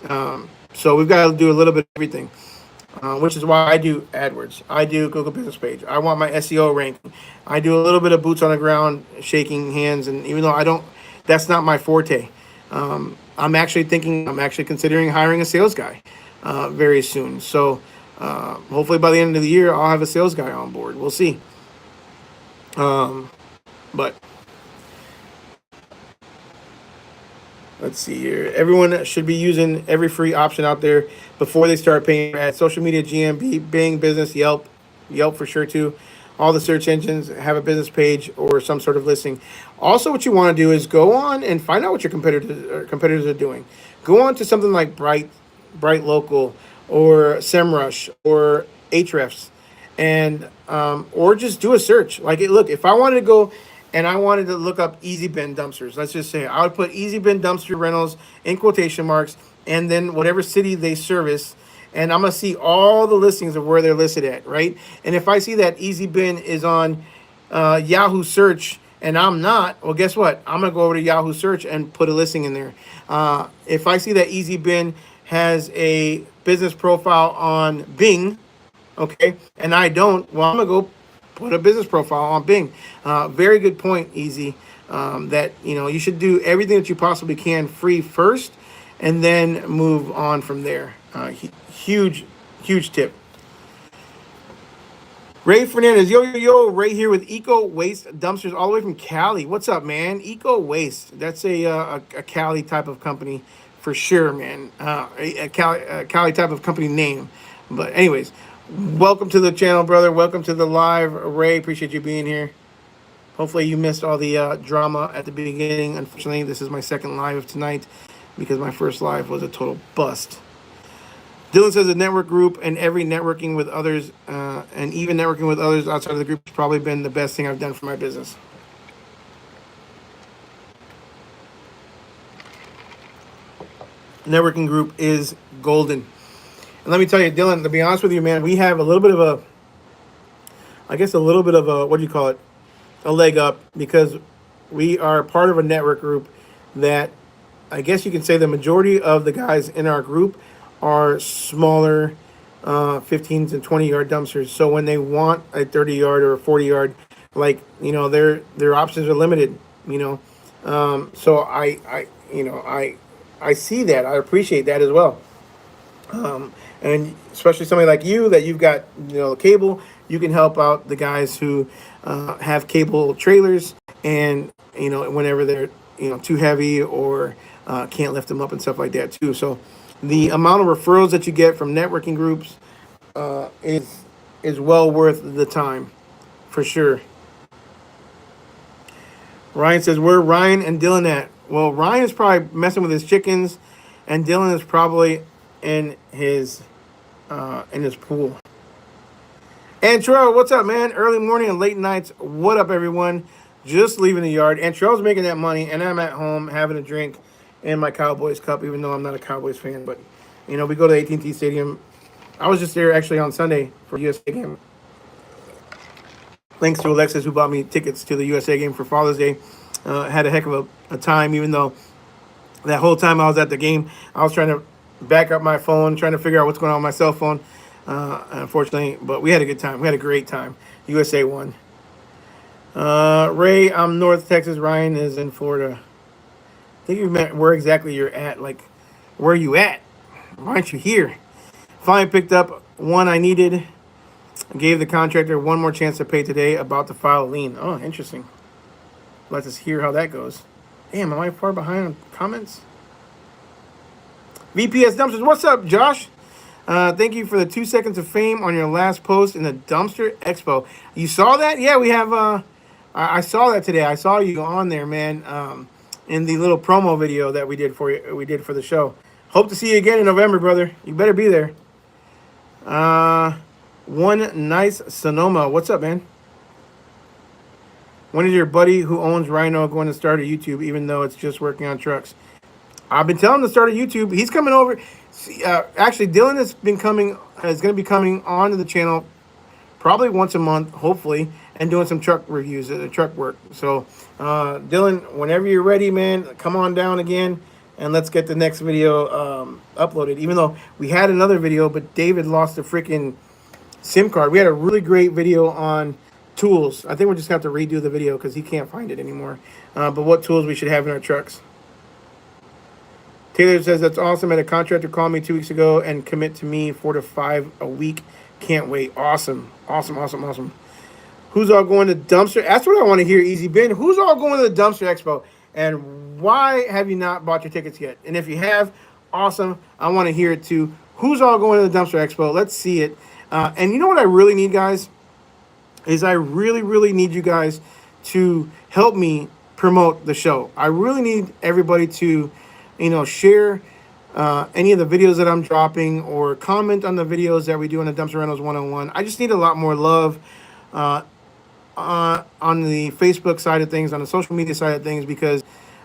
So we've got to do a little bit of everything, which is why I do AdWords. I do Google Business Page. I want my SEO ranking. I do a little bit of boots on the ground, shaking hands, and even though that's not my forte. I'm actually considering hiring a sales guy very soon. So hopefully by the end of the year, I'll have a sales guy on board. We'll see. But let's see here. Everyone should be using every free option out there before they start paying ads. Social media, GMB, Bing, Business, Yelp for sure too. All the search engines have a business page or some sort of listing. Also, what you want to do is go on and find out what your competitors are doing. Go on to something like Bright Local or SEMrush or Ahrefs, and or just do a search. Look, if I wanted to go and I wanted to look up Easy Bin dumpsters, let's just say I would put Easy Bin dumpster rentals in quotation marks, and then whatever city they service, and I'm gonna see all the listings of where they're listed at, right? And if I see that Easy Bin is on Yahoo search and I'm not, well, guess what? I'm gonna go over to Yahoo search and put a listing in there. If I see that Easy Bin has a business profile on Bing, okay, and I don't, well, I'm gonna go put a business profile on Bing. Very good point, Easy. That you should do everything that you possibly can free first, and then move on from there. Huge tip. Ray Fernandez, yo, Ray here with Eco Waste Dumpsters, all the way from Cali. What's up, man? Eco Waste. That's a Cali type of company for sure, man. A Cali type of company name. But anyways, welcome to the channel, brother. Welcome to the live, Ray. Appreciate you being here. Hopefully you missed all the drama at the beginning. Unfortunately, this is my second live of tonight because my first live was a total bust. Dylan says a network group and every networking with others, and even networking with others outside of the group has probably been the best thing I've done for my business. Networking group is golden. And let me tell you, Dylan, to be honest with you, man, we have a little bit of a, I guess a little bit of a, what do you call it, a leg up because we are part of a network group that I guess you can say the majority of the guys in our group are smaller 15s and 20-yard dumpsters. So when they want a 30-yard or a 40-yard, like, their options are limited, you know. So I see that. I appreciate that as well. And especially somebody like you that you've got cable, you can help out the guys who have cable trailers, and whenever they're too heavy or can't lift them up and stuff like that too. So the amount of referrals that you get from networking groups is well worth the time, for sure. Ryan says, where Ryan and Dylan at? Well, Ryan is probably messing with his chickens, and Dylan is probably in his pool. And Terrell, what's up, man? Early morning and late nights. What up, everyone? Just leaving the yard. And Terrell's making that money, and I'm at home having a drink in my Cowboys cup, even though I'm not a Cowboys fan. But, we go to AT&T Stadium. I was just there actually on Sunday for the USA game. Thanks to Alexis, who bought me tickets to the USA game for Father's Day. Had a heck of a time, even though that whole time I was at the game, I was trying to back up my phone, trying to figure out what's going on with my cell phone. Unfortunately, but we had a good time. We had a great time. USA won. Ray, I'm North Texas. Ryan is in Florida. I think you meant where exactly you're at. Like, where are you at? Why aren't you here? Finally picked up one I needed. Gave the contractor one more chance to pay today. About to file a lien. Oh, interesting. Let us hear how that goes. Damn, am I far behind on comments? VPS Dumpsters, what's up, Josh? Thank you for the 2 seconds of fame on your last post in the Dumpster Expo. You saw that? Yeah, we have. I saw that today. I saw you on there, man. In the little promo video that we did for you. We did for the show. Hope to see you again in November, brother. You better be there. One nice Sonoma. What's up, man? When is your buddy who owns Rhino going to start a YouTube, even though it's just working on trucks? I've been telling him to start a YouTube. He's coming over. Actually, Dylan is going to be coming onto the channel probably once a month, hopefully, and doing some truck reviews, truck work. So, Dylan, whenever you're ready, man, come on down again, and let's get the next video uploaded. Even though we had another video, but David lost the freaking SIM card. We had a really great video on tools. I think we're just going to have to redo the video because he can't find it anymore. But what tools we should have in our trucks. Taylor says, that's awesome. I had a contractor call me 2 weeks ago and commit to me 4 to 5 a week. Can't wait. Awesome. Awesome. Who's all going to Dumpster? That's what I want to hear, Easy Ben. Who's all going to the Dumpster Expo? And why have you not bought your tickets yet? And if you have, awesome. I want to hear it too. Who's all going to the Dumpster Expo? Let's see it. And you know what I really need, guys? Is I really need you guys to help me promote the show. I really need everybody to share any of the videos that I'm dropping or comment on the videos that we do on the Dumpster Rentals 101. I just need a lot more love on the Facebook side of things, on the social media side of things, because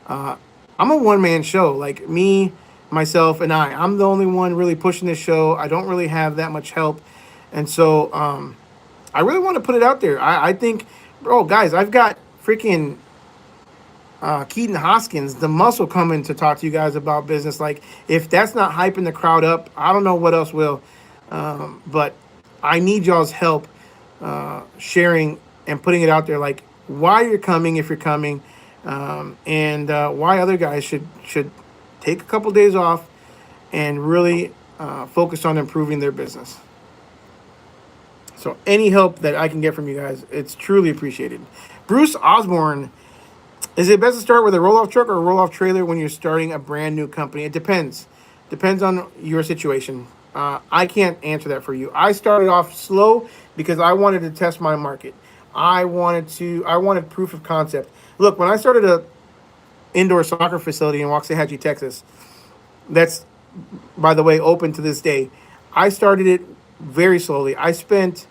I'm a one-man show. Like me, myself, and I'm the only one really pushing this show. I don't really have that much help. And so I really want to put it out there. I think, guys, I've got freaking Keaton Hoskins, the muscle, coming to talk to you guys about business. Like, if that's not hyping the crowd up, I don't know what else will. But I need y'all's help sharing and putting it out there, like why you're coming, if you're coming, and why other guys should take a couple days off and really focus on improving their business. So any help that I can get from you guys, it's truly appreciated. Bruce Osborne, is it best to start with a roll-off truck or a roll-off trailer when you're starting a brand new company? It depends. Depends on your situation. I can't answer that for you. I started off slow because I wanted to test my market. I wanted proof of concept. Look, when I started a indoor soccer facility in Waxahachie, Texas, that's, by the way, open to this day, I started it very slowly. I spent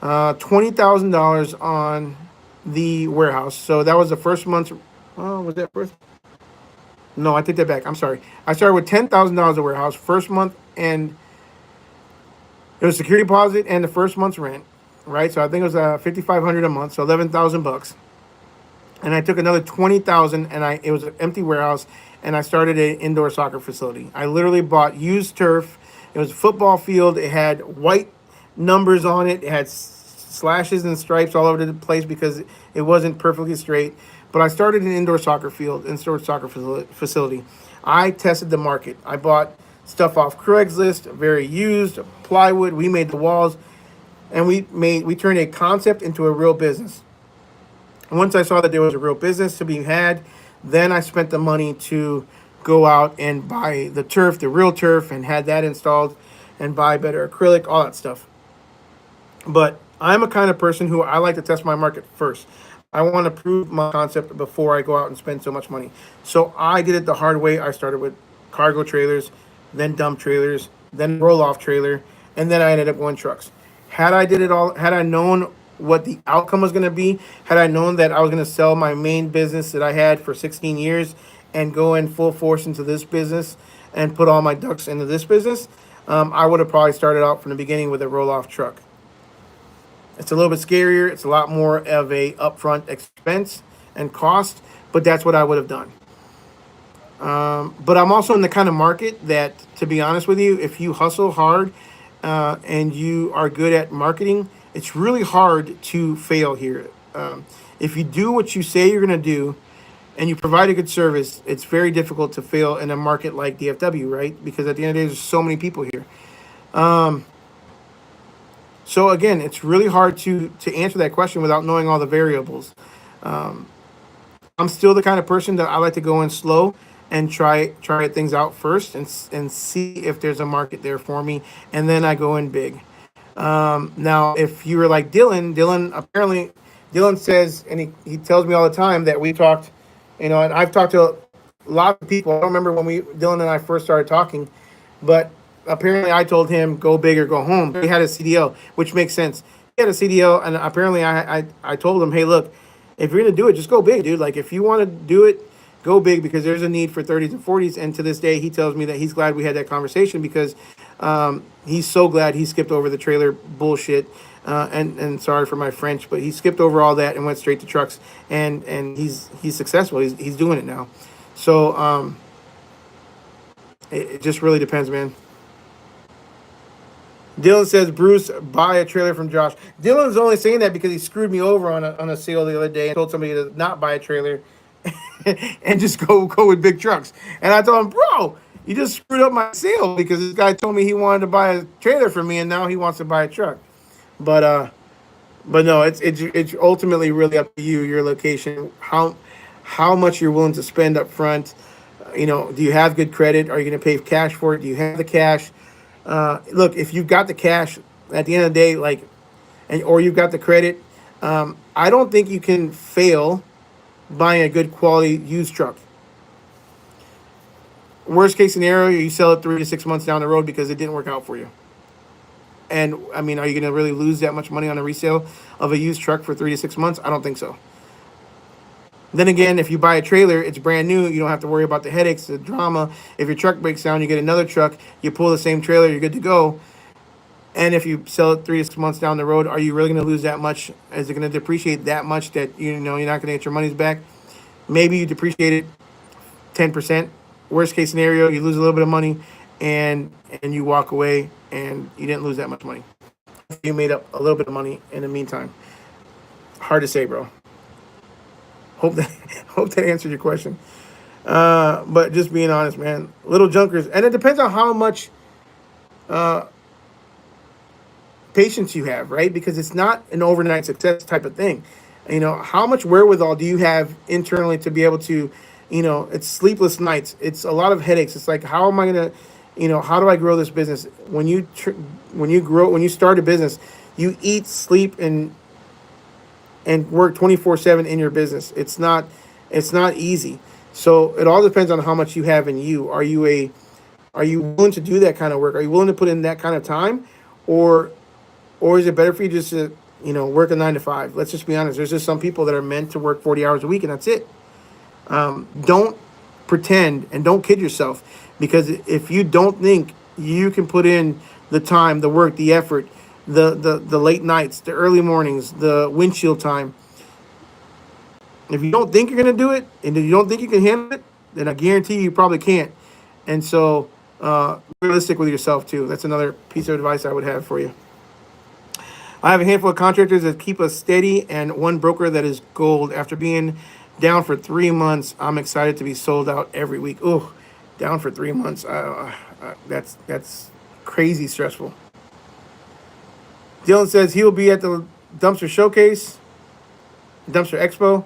$20,000 on the warehouse. So that was the first month. Oh, was that first? No, I take that back. I'm sorry. I started with $10,000 a warehouse first month, and It was security deposit and the first month's rent, right? So I think it was 5,500 a month, so 11,000 bucks. And I took another 20,000, and it was an empty warehouse, and I started an indoor soccer facility. I literally bought used turf. It was a football field. It had white numbers on it. It had slashes and stripes all over the place because it wasn't perfectly straight. But I started an indoor soccer field, indoor soccer facility. I tested the market. I bought stuff off Craigslist, very used plywood. We made the walls, and we turned a concept into a real business. And once I saw that there was a real business to be had, then I spent the money to go out and buy the turf, the real turf, and had that installed, and buy better acrylic, all that stuff. But I'm a kind of person who I like to test my market first. I want to prove my concept before I go out and spend so much money. So I did it the hard way. I started with cargo trailers, then dump trailers, then roll off trailer, and then I ended up going trucks. Had I known what the outcome was going to be, had I known that I was going to sell my main business that I had for 16 years and go in full force into this business and put all my ducks into this business, I would have probably started out from the beginning with a roll off truck. It's a little bit scarier. It's a lot more of a upfront expense and cost, but that's what I would have done. But I'm also in the kind of market that, to be honest with you, if you hustle hard and you are good at marketing, it's really hard to fail here. If you do what you say you're going to do and you provide a good service, it's very difficult to fail in a market like DFW, right? Because at the end of the day, there's so many people here. So again, it's really hard to answer that question without knowing all the variables. I'm still the kind of person that I like to go in slow and try things out first and see if there's a market there for me, and then I go in big. Now, if you were like Dylan says, and he tells me all the time that we talked, and I've talked to a lot of people. I don't remember when Dylan and I first started talking, but apparently I told him go big or go home. He had a CDL, which makes sense. He had a CDL, and apparently I told him, hey, look, if you're gonna do it, just go big, dude. Like if you want to do it, go big, because there's a need for 30s and 40s. And to this day, he tells me that he's glad we had that conversation because he's so glad he skipped over the trailer bullshit. And sorry for my French, but he skipped over all that and went straight to trucks. And he's successful. He's doing it now. So it just really depends, man. Dylan says, Bruce, buy a trailer from Josh. Dylan's only saying that because he screwed me over on a sale the other day and told somebody to not buy a trailer and just go with big trucks. And I told him, bro, you just screwed up my sale because this guy told me he wanted to buy a trailer from me and now he wants to buy a truck. But no, it's ultimately really up to you, your location, how much you're willing to spend up front. Do you have good credit? Are you going to pay cash for it? Do you have the cash? Look, if you've got the cash at the end of the day, or you've got the credit, I don't think you can fail buying a good quality used truck. Worst case scenario, you sell it 3 to 6 months down the road because it didn't work out for you. And I mean, are you going to really lose that much money on a resale of a used truck for 3 to 6 months? I don't think so. Then again, if you buy a trailer, it's brand new. You don't have to worry about the headaches, the drama. If your truck breaks down, you get another truck. You pull the same trailer, you're good to go. And if you sell it 3 to 6 months down the road, are you really going to lose that much? Is it going to depreciate that much that you're not going to get your money's back? Maybe you depreciate it 10%. Worst case scenario, you lose a little bit of money, and you walk away, and you didn't lose that much money. You made up a little bit of money in the meantime. Hard to say, bro. Hope that answered your question. But just being honest, man, little junkers, and it depends on how much patience you have, right? Because it's not an overnight success type of thing. How much wherewithal do you have internally to be able to, it's sleepless nights. It's a lot of headaches. It's like, how am I going to, how do I grow this business? When you start a business, you eat, sleep, and work 24/7 in your business. It's not easy. So it all depends on how much you have in you. Are you willing to do that kind of work? Are you willing to put in that kind of time, or is it better for you just to work a 9 to 5? Let's just be honest. There's just some people that are meant to work 40 hours a week and that's it. Don't pretend and don't kid yourself, because if you don't think you can put in the time, the work, the effort, the late nights, the early mornings, the windshield time. If you don't think you're going to do it, and if you don't think you can handle it, then I guarantee you probably can't. And so, realistic with yourself too. That's another piece of advice I would have for you. I have a handful of contractors that keep us steady, and one broker that is gold. After being down for 3 months, I'm excited to be sold out every week. Oh, down for 3 months. That's crazy stressful. Dylan says he will be at the Dumpster Showcase, Dumpster Expo.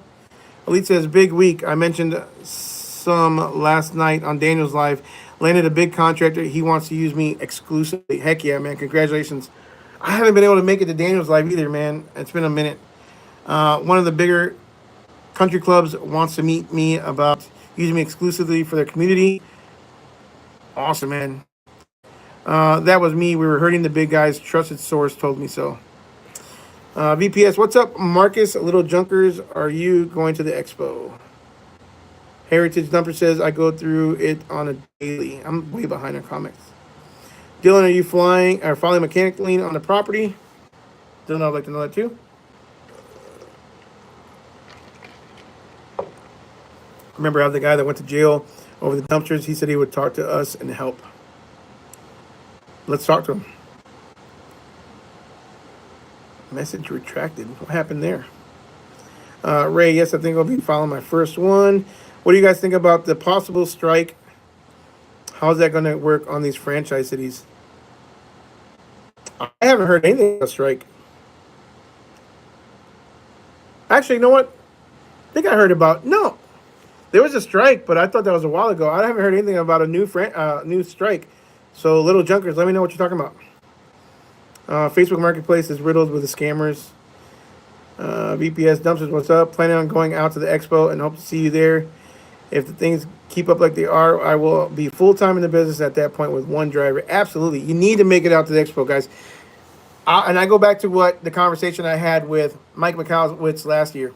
Elite says big week. I mentioned some last night on Daniel's live. Landed a big contractor. He wants to use me exclusively. Heck yeah, man! Congratulations. I haven't been able to make it to Daniel's live either, man. It's been a minute. One of the bigger country clubs wants to meet me about using me exclusively for their community. Awesome, man. That was me. We were hurting the big guys. Trusted source told me so. VPS, what's up, Marcus? Little Junkers, are you going to the expo? Heritage Dumper says I go through it on a daily. I'm way behind on comics. Dylan, are you flying or following mechanic lien on the property? Dylan, I'd like to know that too. Remember how the guy that went to jail over the dumpsters, he said he would talk to us and help. Let's talk to him. Message retracted. What happened there? Ray, yes, I think I'll be following my first one. What do you guys think about the possible strike? How's that going to work on these franchise cities? I haven't heard anything about a strike. Actually, you know what? I think I heard about... No. There was a strike, but I thought that was a while ago. I haven't heard anything about a new strike. So, little junkers, let me know what you're talking about. Facebook Marketplace is riddled with the scammers. VPS Dumpsters, what's up? Planning on going out to the expo and hope to see you there. If the things keep up like they are, I will be full-time in the business at that point with one driver. Absolutely. You need to make it out to the expo, guys. And I go back to what the conversation I had with Mike McCallowitz last year.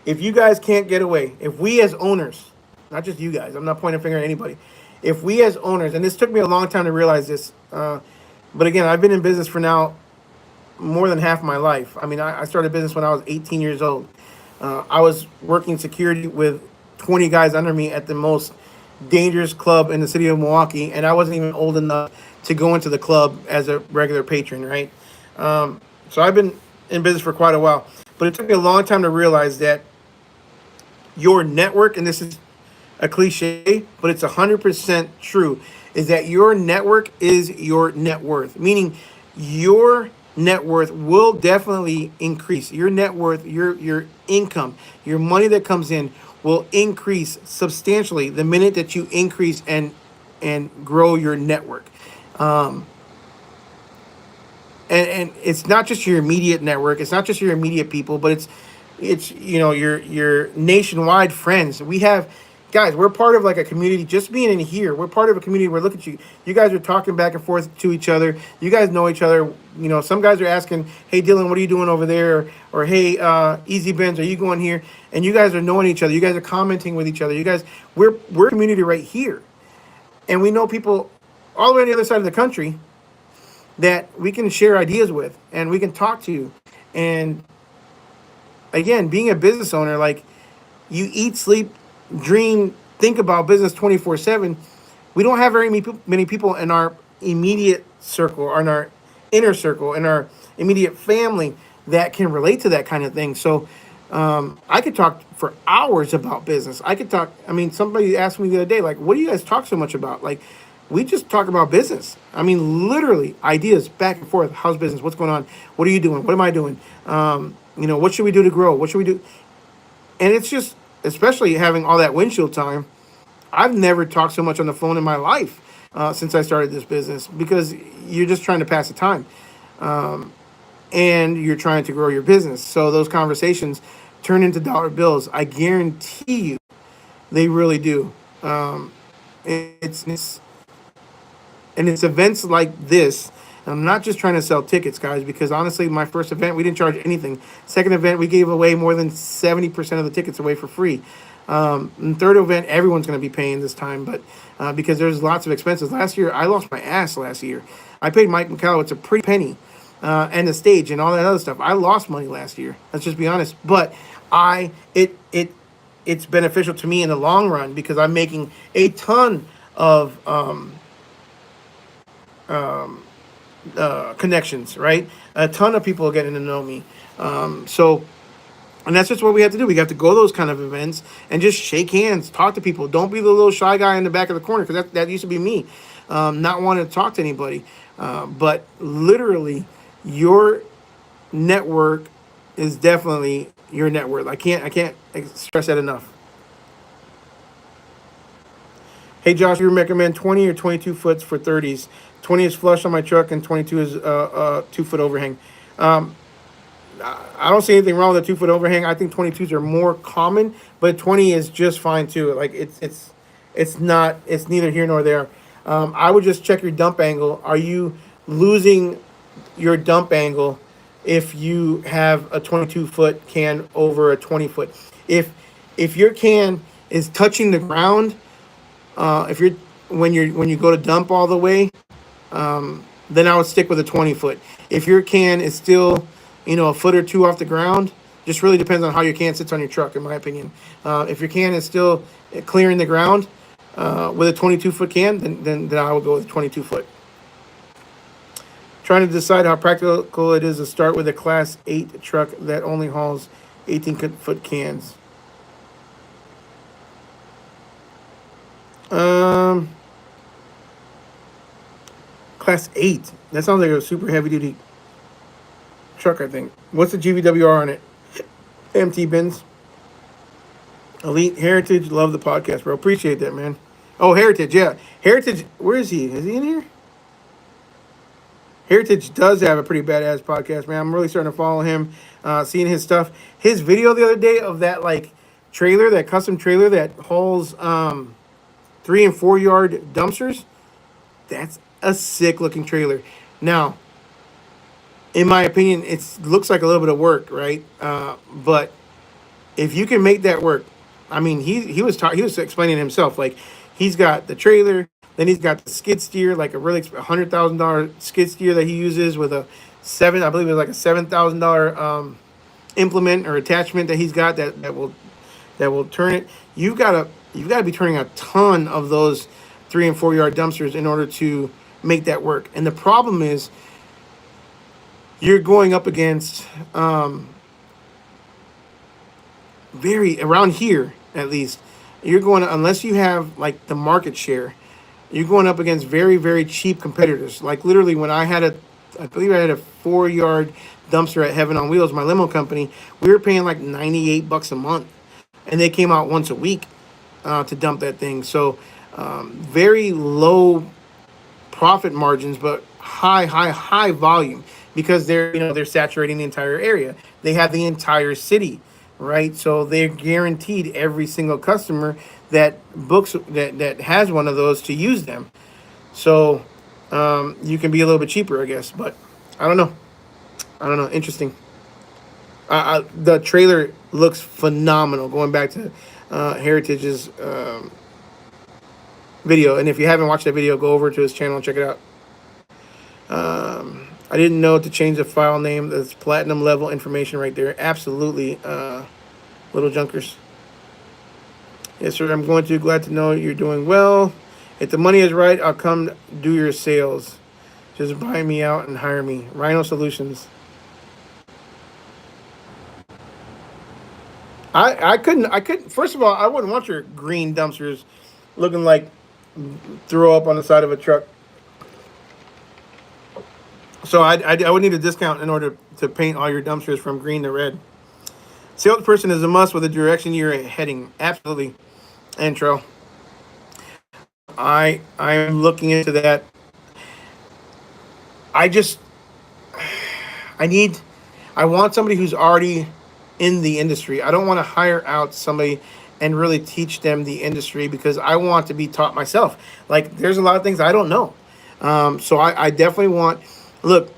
If you guys can't get away, if we as owners, not just you guys, I'm not pointing a finger at anybody. If we as owners, and this took me a long time to realize this, but again, I've been in business for now more than half my life. I mean, I started business when I was 18 years old. I was working security with 20 guys under me at the most dangerous club in the city of Milwaukee, and I wasn't even old enough to go into the club as a regular patron, right? So I've been in business for quite a while. But it took me a long time to realize that your network, and this is a cliche, but it's 100% true, is that your network is your net worth. Meaning your net worth will definitely increase. Your net worth, your income, your money that comes in will increase substantially the minute that you increase and grow your network. And it's not just your immediate network. It's not just your immediate people, but it's your nationwide friends. We have, guys, we're part of like a community. Just being in here, we're part of a community where look at you. You guys are talking back and forth to each other. You guys know each other. You know, some guys are asking, "Hey, Dylan, what are you doing over there?" Or "Hey, Easy Benz, are you going here?" And you guys are knowing each other. You guys are commenting with each other. You guys, we're a community right here, and we know people all the way on the other side of the country that we can share ideas with and we can talk to. And again, being a business owner, like you eat, sleep, dream, think about business 24/7. We don't have very many people in our immediate circle, or in our inner circle, in our immediate family that can relate to that kind of thing. So I could talk for hours about business. I could talk, I mean, somebody asked me the other day, like, what do you guys talk so much about? Like, we just talk about business. I mean, literally ideas back and forth. How's business? What's going on? What are you doing? What am I doing? What should we do to grow? What should we do? And it's just, especially having all that windshield time, I've never talked so much on the phone in my life since I started this business, because you're just trying to pass the time. And you're trying to grow your business. So those conversations turn into dollar bills. I guarantee you they really do. It's events like this. And I'm not just trying to sell tickets, guys, because honestly, my first event, we didn't charge anything. Second event, we gave away more than 70% of the tickets away for free. And third event, everyone's going to be paying this time, but because there's lots of expenses. Last year, I lost my ass last year. I paid Mike McCallowitz a pretty penny, and the stage and all that other stuff. I lost money last year. Let's just be honest. But I it it's beneficial to me in the long run because I'm making a ton of connections, right? A ton of people are getting to know me. So and that's just what we have to do. We have to go to those kind of events and just shake hands, talk to people. Don't be the little shy guy in the back of the corner, because that used to be me, not wanting to talk to anybody. But literally, your network is definitely your net worth. I can't stress that enough. Hey Josh, you recommend 20 or 22 foots for 30s? 20 is flush on my truck, and 22 is 2 foot overhang. I don't see anything wrong with a 2 foot overhang. I think 22s are more common, but 20 is just fine too. Like it's not, it's neither here nor there. I would just check your dump angle. Are you losing your dump angle if you have a 22-foot can over a 20-foot? If your can is touching the ground, if you're when you go to dump all the way, then I would stick with a 20 foot. If your can is still, a foot or two off the ground, just really depends on how your can sits on your truck, in my opinion. If your can is still clearing the ground with a 22-foot can, then I would go with 22 foot. Trying to decide how practical it is to start with a Class 8 truck that only hauls 18-foot cans. Class 8. That sounds like a super heavy duty truck, I think. What's the GVWR on it? MT bins. Elite Heritage. Love the podcast, bro. Appreciate that, man. Oh, Heritage, yeah. Heritage, where is he? Is he in here? Heritage does have a pretty badass podcast, man. I'm really starting to follow him, seeing his stuff. His video the other day of that trailer, that custom trailer that hauls 3 and 4 yard dumpsters. That's a sick looking trailer. Now, in my opinion, it looks like a little bit of work, right? But if you can make that work, I mean, he was explaining himself, like he's got the trailer, then he's got the skid steer, like a really $100,000 skid steer that he uses with I believe it was like a $7,000 implement or attachment that he's got that will turn it. You've got to be turning a ton of those 3 and 4 yard dumpsters in order to make that work. And the problem is, you're going up against very around here at least. You're going unless you have like the market share. You're going up against very, very cheap competitors. Like literally, when I believe I had a 4 yard dumpster at Heaven on Wheels, my limo company, we were paying like $98 a month, and they came out once a week to dump that thing. So very low profit margins, but high volume, because they're saturating the entire area. They have the entire city, right? So they're guaranteed every single customer that books that has one of those to use them. So you can be a little bit cheaper, I guess. But I don't know. Interesting. The trailer looks phenomenal. Going back to Heritage's video, and if you haven't watched that video, go over to his channel and check it out. I didn't know to change the file name. That's platinum level information right there. Absolutely, little junkers. Yes, sir. I'm going to. Glad to know you're doing well. If the money is right, I'll come do your sales. Just buy me out and hire me. Rhino Solutions. I couldn't. First of all, I wouldn't want your green dumpsters looking like throw up on the side of a truck. So I would need a discount in order to paint all your dumpsters from green to red. Salesperson is a must with the direction you're heading. Absolutely. Intro. I'm looking into that. I want somebody who's already in the industry. I don't want to hire out somebody and really teach them the industry, because I want to be taught myself. Like, there's a lot of things I don't know. So I definitely want, look,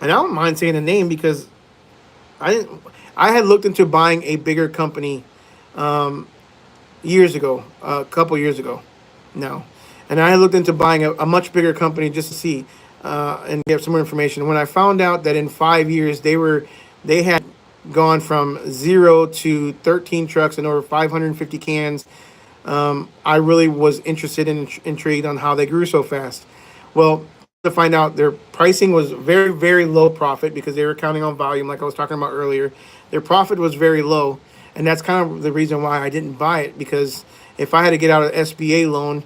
and I don't mind saying a name, because I had looked into buying a bigger company years ago, a couple years ago now. And I looked into buying a much bigger company just to see. and get some more information. When I found out that in 5 years they had gone from 0 to 13 trucks and over 550 cans, I really was interested and intrigued on how they grew so fast. Well, to find out their pricing was very, very low profit because they were counting on volume, like I was talking about earlier. Their profit was very low, and that's kind of the reason why I didn't buy it, because if I had to get out an SBA loan,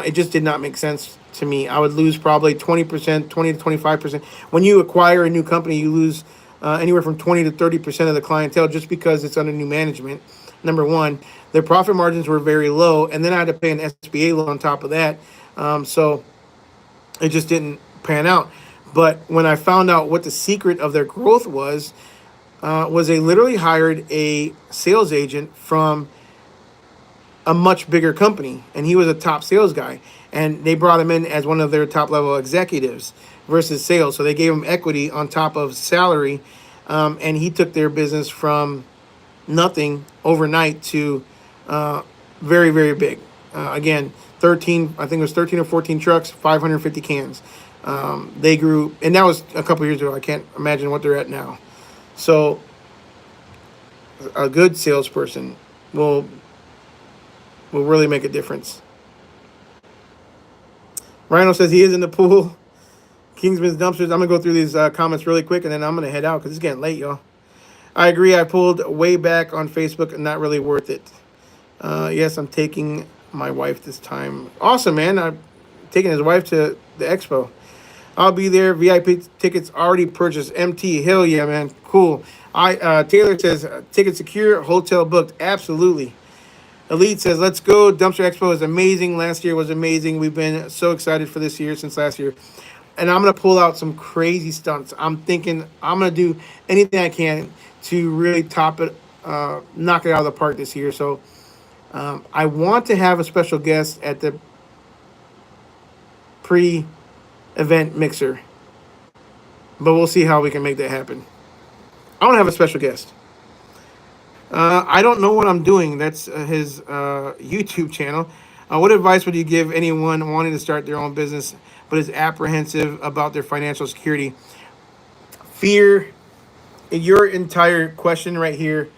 it just did not make sense to me. I would lose probably 20%, 20 to 25%. When you acquire a new company, you lose anywhere from 20 to 30% of the clientele just because it's under new management. Number one, their profit margins were very low, and then I had to pay an SBA loan on top of that. So it just didn't pan out. But when I found out what the secret of their growth was they literally hired a sales agent from a much bigger company, and he was a top sales guy, and they brought him in as one of their top level executives versus sales. So they gave him equity on top of salary, and he took their business from nothing overnight to very, very big. Again, 13, I think it was 13 or 14 trucks, 550 cans. They grew, and that was a couple years ago. I can't imagine what they're at now. So a good salesperson will really make a difference. Rhino says he is in the pool. Kingsman's Dumpsters. I'm going to go through these comments really quick, and then I'm going to head out because it's getting late, y'all. I agree. I pulled way back on Facebook and not really worth it. Yes, I'm taking my wife this time. Awesome, man. I'm taking his wife to the expo. I'll be there. VIP tickets already purchased. MT. Hell yeah, man. Cool. Taylor says ticket secure, hotel booked. Absolutely. Elite says, let's go. Dumpster Expo is amazing. Last year was amazing. We've been so excited for this year since last year. And I'm going to pull out some crazy stunts. I'm thinking I'm going to do anything I can to really top it, knock it out of the park this year. So I want to have a special guest at the pre-event mixer. But we'll see how we can make that happen. I want to have a special guest. I don't know what I'm doing. That's his YouTube channel. What advice would you give anyone wanting to start their own business but is apprehensive about their financial security? Fear. Your entire question right here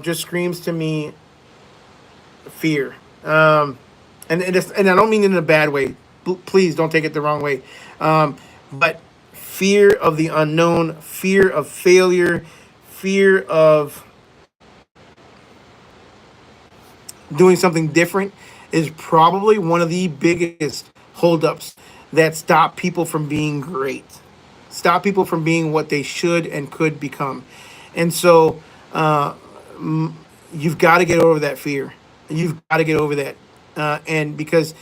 just screams to me fear. And I don't mean it in a bad way. Please don't take it the wrong way. But fear of the unknown, fear of failure, fear of doing something different is probably one of the biggest holdups that stop people from being great, stop people from being what they should and could become. And so you've got to get over that fear. You've got to get over that. And because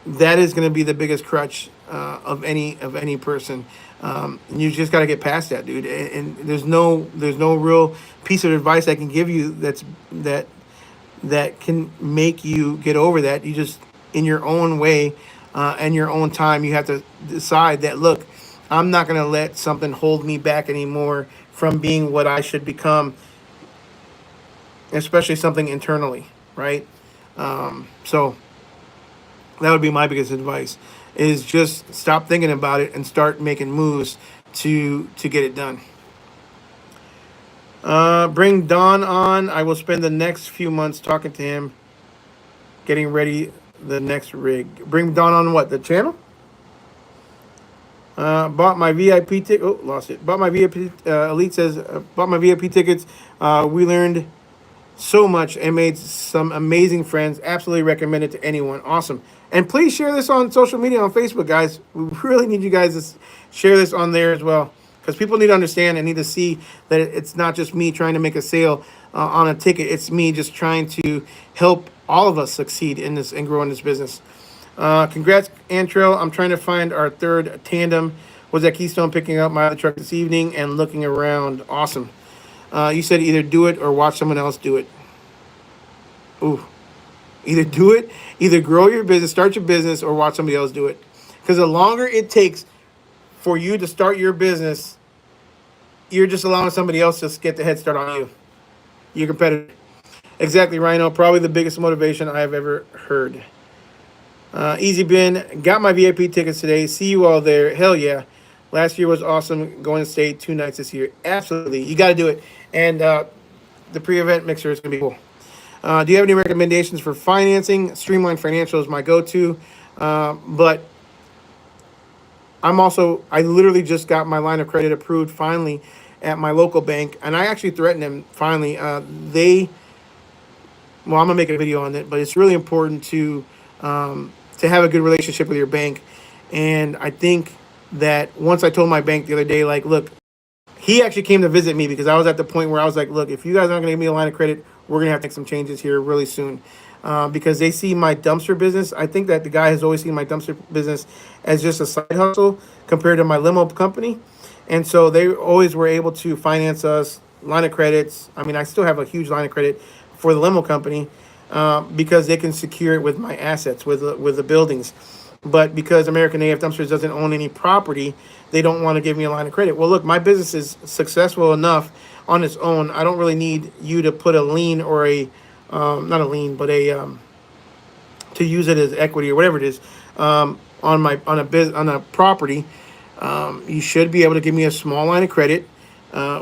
that is going to be the biggest crutch of any person. You just got to get past that, dude. And there's no real piece of advice I can give you that can make you get over that. You just, in your own way and your own time, you have to decide that, look, I'm not going to let something hold me back anymore from being what I should become, especially something internally, right? So that would be my biggest advice, is just stop thinking about it and start making moves to get it done. Bring Don on. I will spend the next few months talking to him, getting ready the next rig. Bring Don on what? The channel? Bought my VIP ticket. Oh, lost it. Bought my VIP. Elite says, bought my VIP tickets. We learned so much and made some amazing friends. Absolutely recommend it to anyone. Awesome. And please share this on social media, on Facebook, guys. We really need you guys to share this on there as well, because people need to understand and need to see that it's not just me trying to make a sale on a ticket. It's me just trying to help all of us succeed in this and grow in this business. Congrats, Antrell. I'm trying to find our third tandem. Was at Keystone picking up my other truck this evening and looking around. Awesome. You said either do it or watch someone else do it. Ooh. Either do it, either grow your business, start your business, or watch somebody else do it. Because the longer it takes for you to start your business, you're just allowing somebody else to get the head start on you. Your competitor. Exactly, Rhino. Probably the biggest motivation I have ever heard. Easy Bin, got my VIP tickets today. See you all there. Hell yeah. Last year was awesome. Going to stay 2 nights this year. Absolutely. You got to do it. And the pre event mixer is going to be cool. Do you have any recommendations for financing? Streamline Financial is my go to. But I literally just got my line of credit approved finally at my local bank. And I actually threatened them finally. I'm gonna make a video on it, but it's really important to have a good relationship with your bank. And I think that once I told my bank the other day, like, look, he actually came to visit me because I was at the point where I was like, look, if you guys aren't gonna give me a line of credit, we're gonna have to make some changes here really soon. Because they see my dumpster business. I think that the guy has always seen my dumpster business as just a side hustle compared to my limo company. And so they always were able to finance us line of credits. I mean, I still have a huge line of credit for the limo company because they can secure it with my assets, with the buildings. But because American AF Dumpsters doesn't own any property, they don't want to give me a line of credit. Well, look, my business is successful enough on its own. I don't really need you to put a lien or not a lien, but to use it as equity or whatever it is on a property. You should be able to give me a small line of credit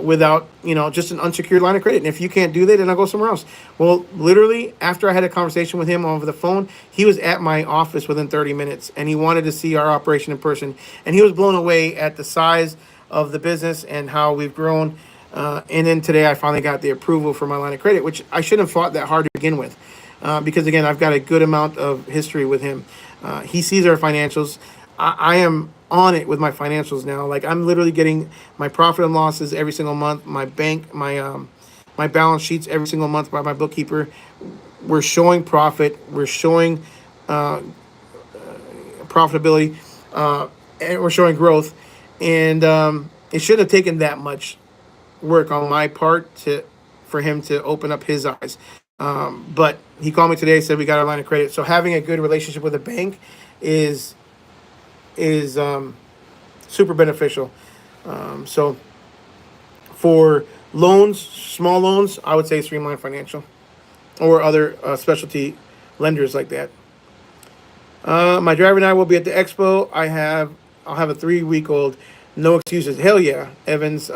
without, just an unsecured line of credit. And if you can't do that, then I'll go somewhere else. Well, literally, after I had a conversation with him over the phone, he was at my office within 30 minutes, and he wanted to see our operation in person. And he was blown away at the size of the business and how we've grown. And then today, I finally got the approval for my line of credit, which I shouldn't have fought that hard to begin with. Because, again, I've got a good amount of history with him. He sees our financials. I am on it with my financials now. Like, I'm literally getting my profit and losses every single month, my bank, my balance sheets every single month by my bookkeeper. We're showing profit. We're showing profitability, and we're showing growth. And it shouldn't have taken that much work on my part for him to open up his eyes. But he called me today, said we got our line of credit. So having a good relationship with a bank is super beneficial. So for loans, small loans, I would say Streamline Financial or other specialty lenders like that. My driver and I will be at the expo. I'll have a 3-week-old. No excuses. Hell yeah, Evans.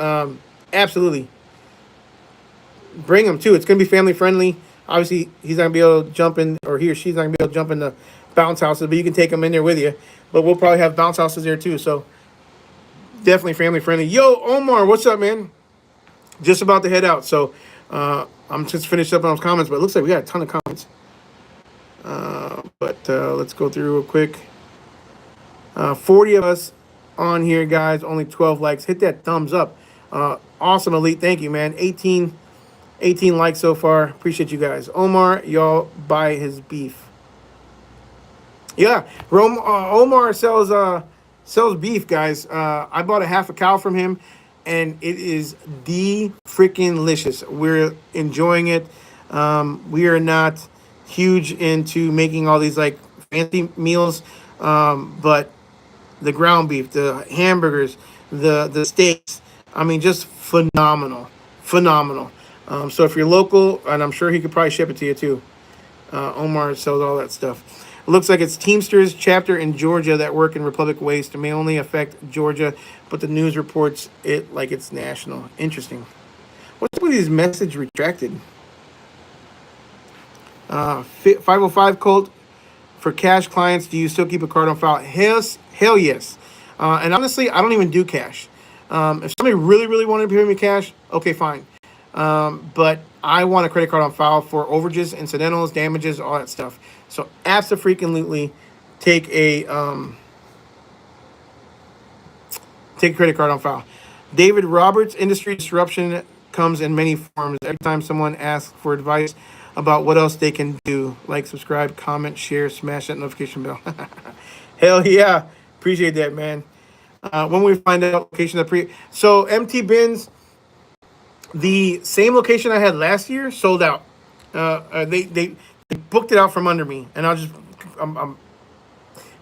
Absolutely. Bring him too. It's gonna be family friendly. Obviously, he's not gonna be able to jump in, or he or she's not gonna be able to jump in the bounce houses, but you can take him in there with you. But we'll probably have bounce houses there too. So definitely family friendly. Yo, Omar, what's up, man? Just about to head out. So I'm just finished up on those comments, but it looks like we got a ton of comments. But let's go through real quick. 40 of us on here, guys. Only 12 likes. Hit that thumbs up. Awesome, Elite. Thank you, man. 18 likes so far. Appreciate you guys. Omar, y'all buy his beef. Yeah, Omar sells beef, guys. I bought a half a cow from him, and it is the freaking delicious. We're enjoying it. We are not huge into making all these like fancy meals, but the ground beef, the hamburgers, the steaks. I mean, just phenomenal. So if you're local, and I'm sure he could probably ship it to you too. Omar sells all that stuff. It looks like it's Teamsters chapter in Georgia that work in Republic Waste. It may only affect Georgia, but the news reports it like it's national. Interesting. What's with these message retracted? 505 Colt. For cash clients, do you still keep a card on file? Hell yes. And honestly, I don't even do cash. If somebody really wanted to pay me cash, okay, fine. But I want a credit card on file for overages, incidentals, damages, all that stuff. So absolutely take a credit card on file. David Roberts, industry disruption comes in many forms. Every time someone asks for advice about what else they can do, like subscribe, comment, share, smash that notification bell. Hell yeah. Appreciate that, man. When we find out location of so MT Bins, the same location I had last year sold out. They booked it out from under me, and I'm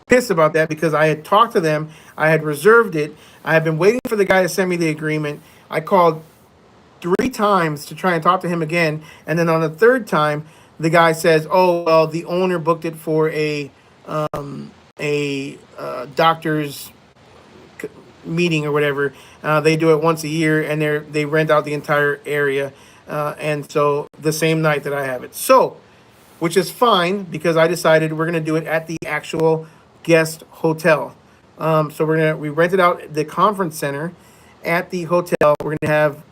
pissed about that because I had talked to them, I had reserved it, I had been waiting for the guy to send me the agreement. I called 3 times to try and talk to him again, and then on the third time, the guy says, "Oh well, the owner booked it for a a doctor's meeting or whatever. They do it once a year, and they rent out the entire area, and so the same night that I have it. So, which is fine because I decided we're gonna do it at the actual guest hotel. So we rented out the conference center at the hotel. We're gonna have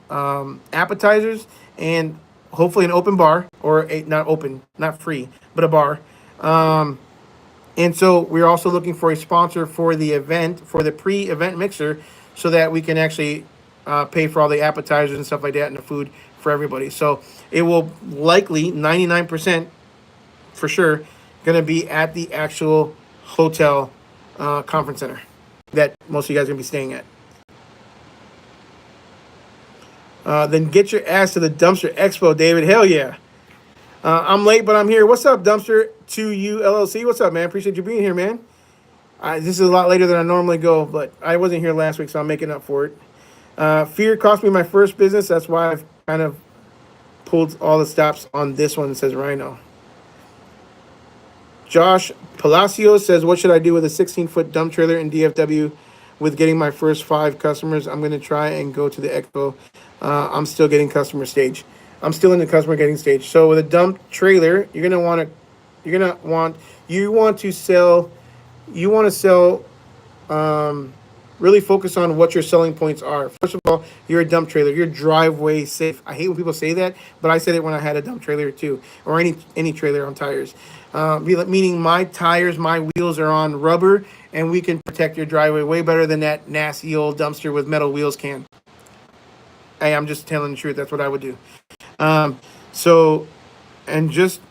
appetizers and hopefully an open bar, or a not open, not free, but a bar. And so we're also looking for a sponsor for the event, for the pre-event mixer, so that we can actually pay for all the appetizers and stuff like that and the food for everybody. So it will likely 99% for sure going to be at the actual hotel conference center that most of you guys are going to be staying at. Then get your ass to the Dumpster Expo, David. Hell yeah. I'm late, but I'm here. What's up, Dumpster 2U LLC? What's up, man? Appreciate you being here, man. This is a lot later than I normally go, but I wasn't here last week, so I'm making up for it. Fear cost me my first business. That's why I've kind of pulled all the stops on this one, says Rhino. Josh Palacios says, what should I do with a 16-foot dump trailer in DFW with getting my first 5 customers? I'm going to try and go to the expo. I'm still getting customer stage. I'm still in the customer getting stage. So with a dump trailer, you want to sell, really focus on what your selling points are. First of all, you're a dump trailer. You're driveway safe. I hate when people say that, but I said it when I had a dump trailer too, or any trailer on tires. Meaning my tires, my wheels are on rubber, and we can protect your driveway way better than that nasty old dumpster with metal wheels can. Hey, I'm just telling the truth. That's what I would do. And just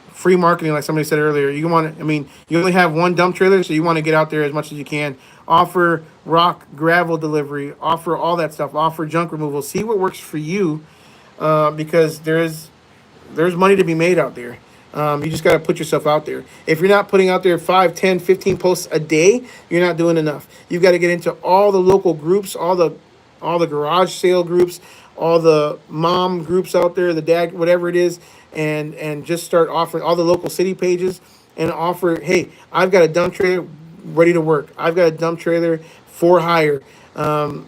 free marketing, like somebody said earlier. You only have one dump trailer, so you want to get out there as much as you can. Offer rock, gravel delivery, offer all that stuff, offer junk removal. See what works for you, because there's money to be made out there. You just got to put yourself out there. If you're not putting out there 5, 10, 15 posts a day, you're not doing enough. You've got to get into all the local groups, all the garage sale groups, all the mom groups out there, the dad, whatever it is, and just start offering all the local city pages and offer, hey, I've got a dump trailer ready to work. I've got a dump trailer for hire. A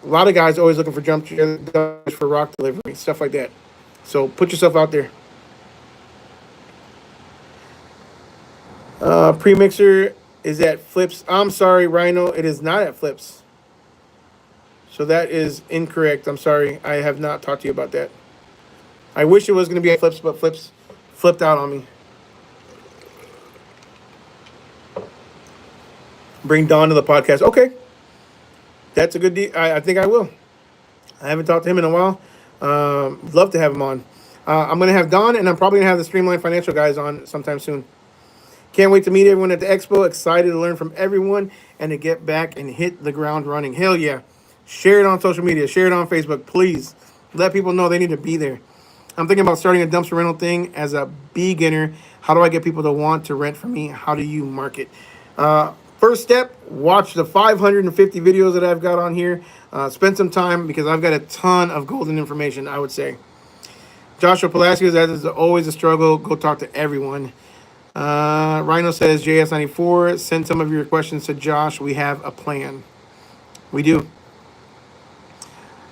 lot of guys are always looking for dump trailers for rock delivery, stuff like that. So put yourself out there. Premixer is at Flips. I'm sorry, Rhino. It is not at Flips. So that is incorrect. I'm sorry. I have not talked to you about that. I wish it was going to be at Flips, but Flips flipped out on me. Bring Don to the podcast. Okay. That's a good deal. I think I will. I haven't talked to him in a while. Love to have him on. I'm going to have Don, and I'm probably going to have the Streamline Financial guys on sometime soon. Can't wait to meet everyone at the expo. Excited to learn from everyone and to get back and hit the ground running. Hell yeah. Share it on social media. Share it on Facebook. Please let people know they need to be there. I'm thinking about starting a dumpster rental thing as a beginner. How do I get people to want to rent from me? How do you market? First step, watch the 550 videos that I've got on here. Spend some time because I've got a ton of golden information, I would say. Joshua Palacios, that is always a struggle. Go talk to everyone. Rhino says, JS94, send some of your questions to Josh. We have a plan. We do.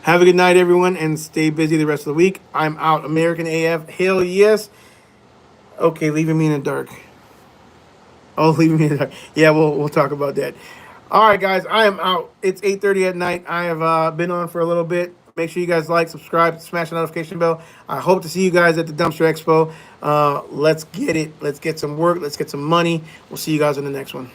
Have a good night, everyone, and stay busy the rest of the week. I'm out. American AF. Hell yes. Okay, leaving me in the dark. Oh, leaving me in the dark. Yeah, we'll talk about that. All right, guys, I am out. It's 8:30 at night. I have been on for a little bit. Make sure you guys like, subscribe, smash the notification bell. I hope to see you guys at the Dumpster Expo. Let's get it. Let's get some work. Let's get some money. We'll see you guys in the next one.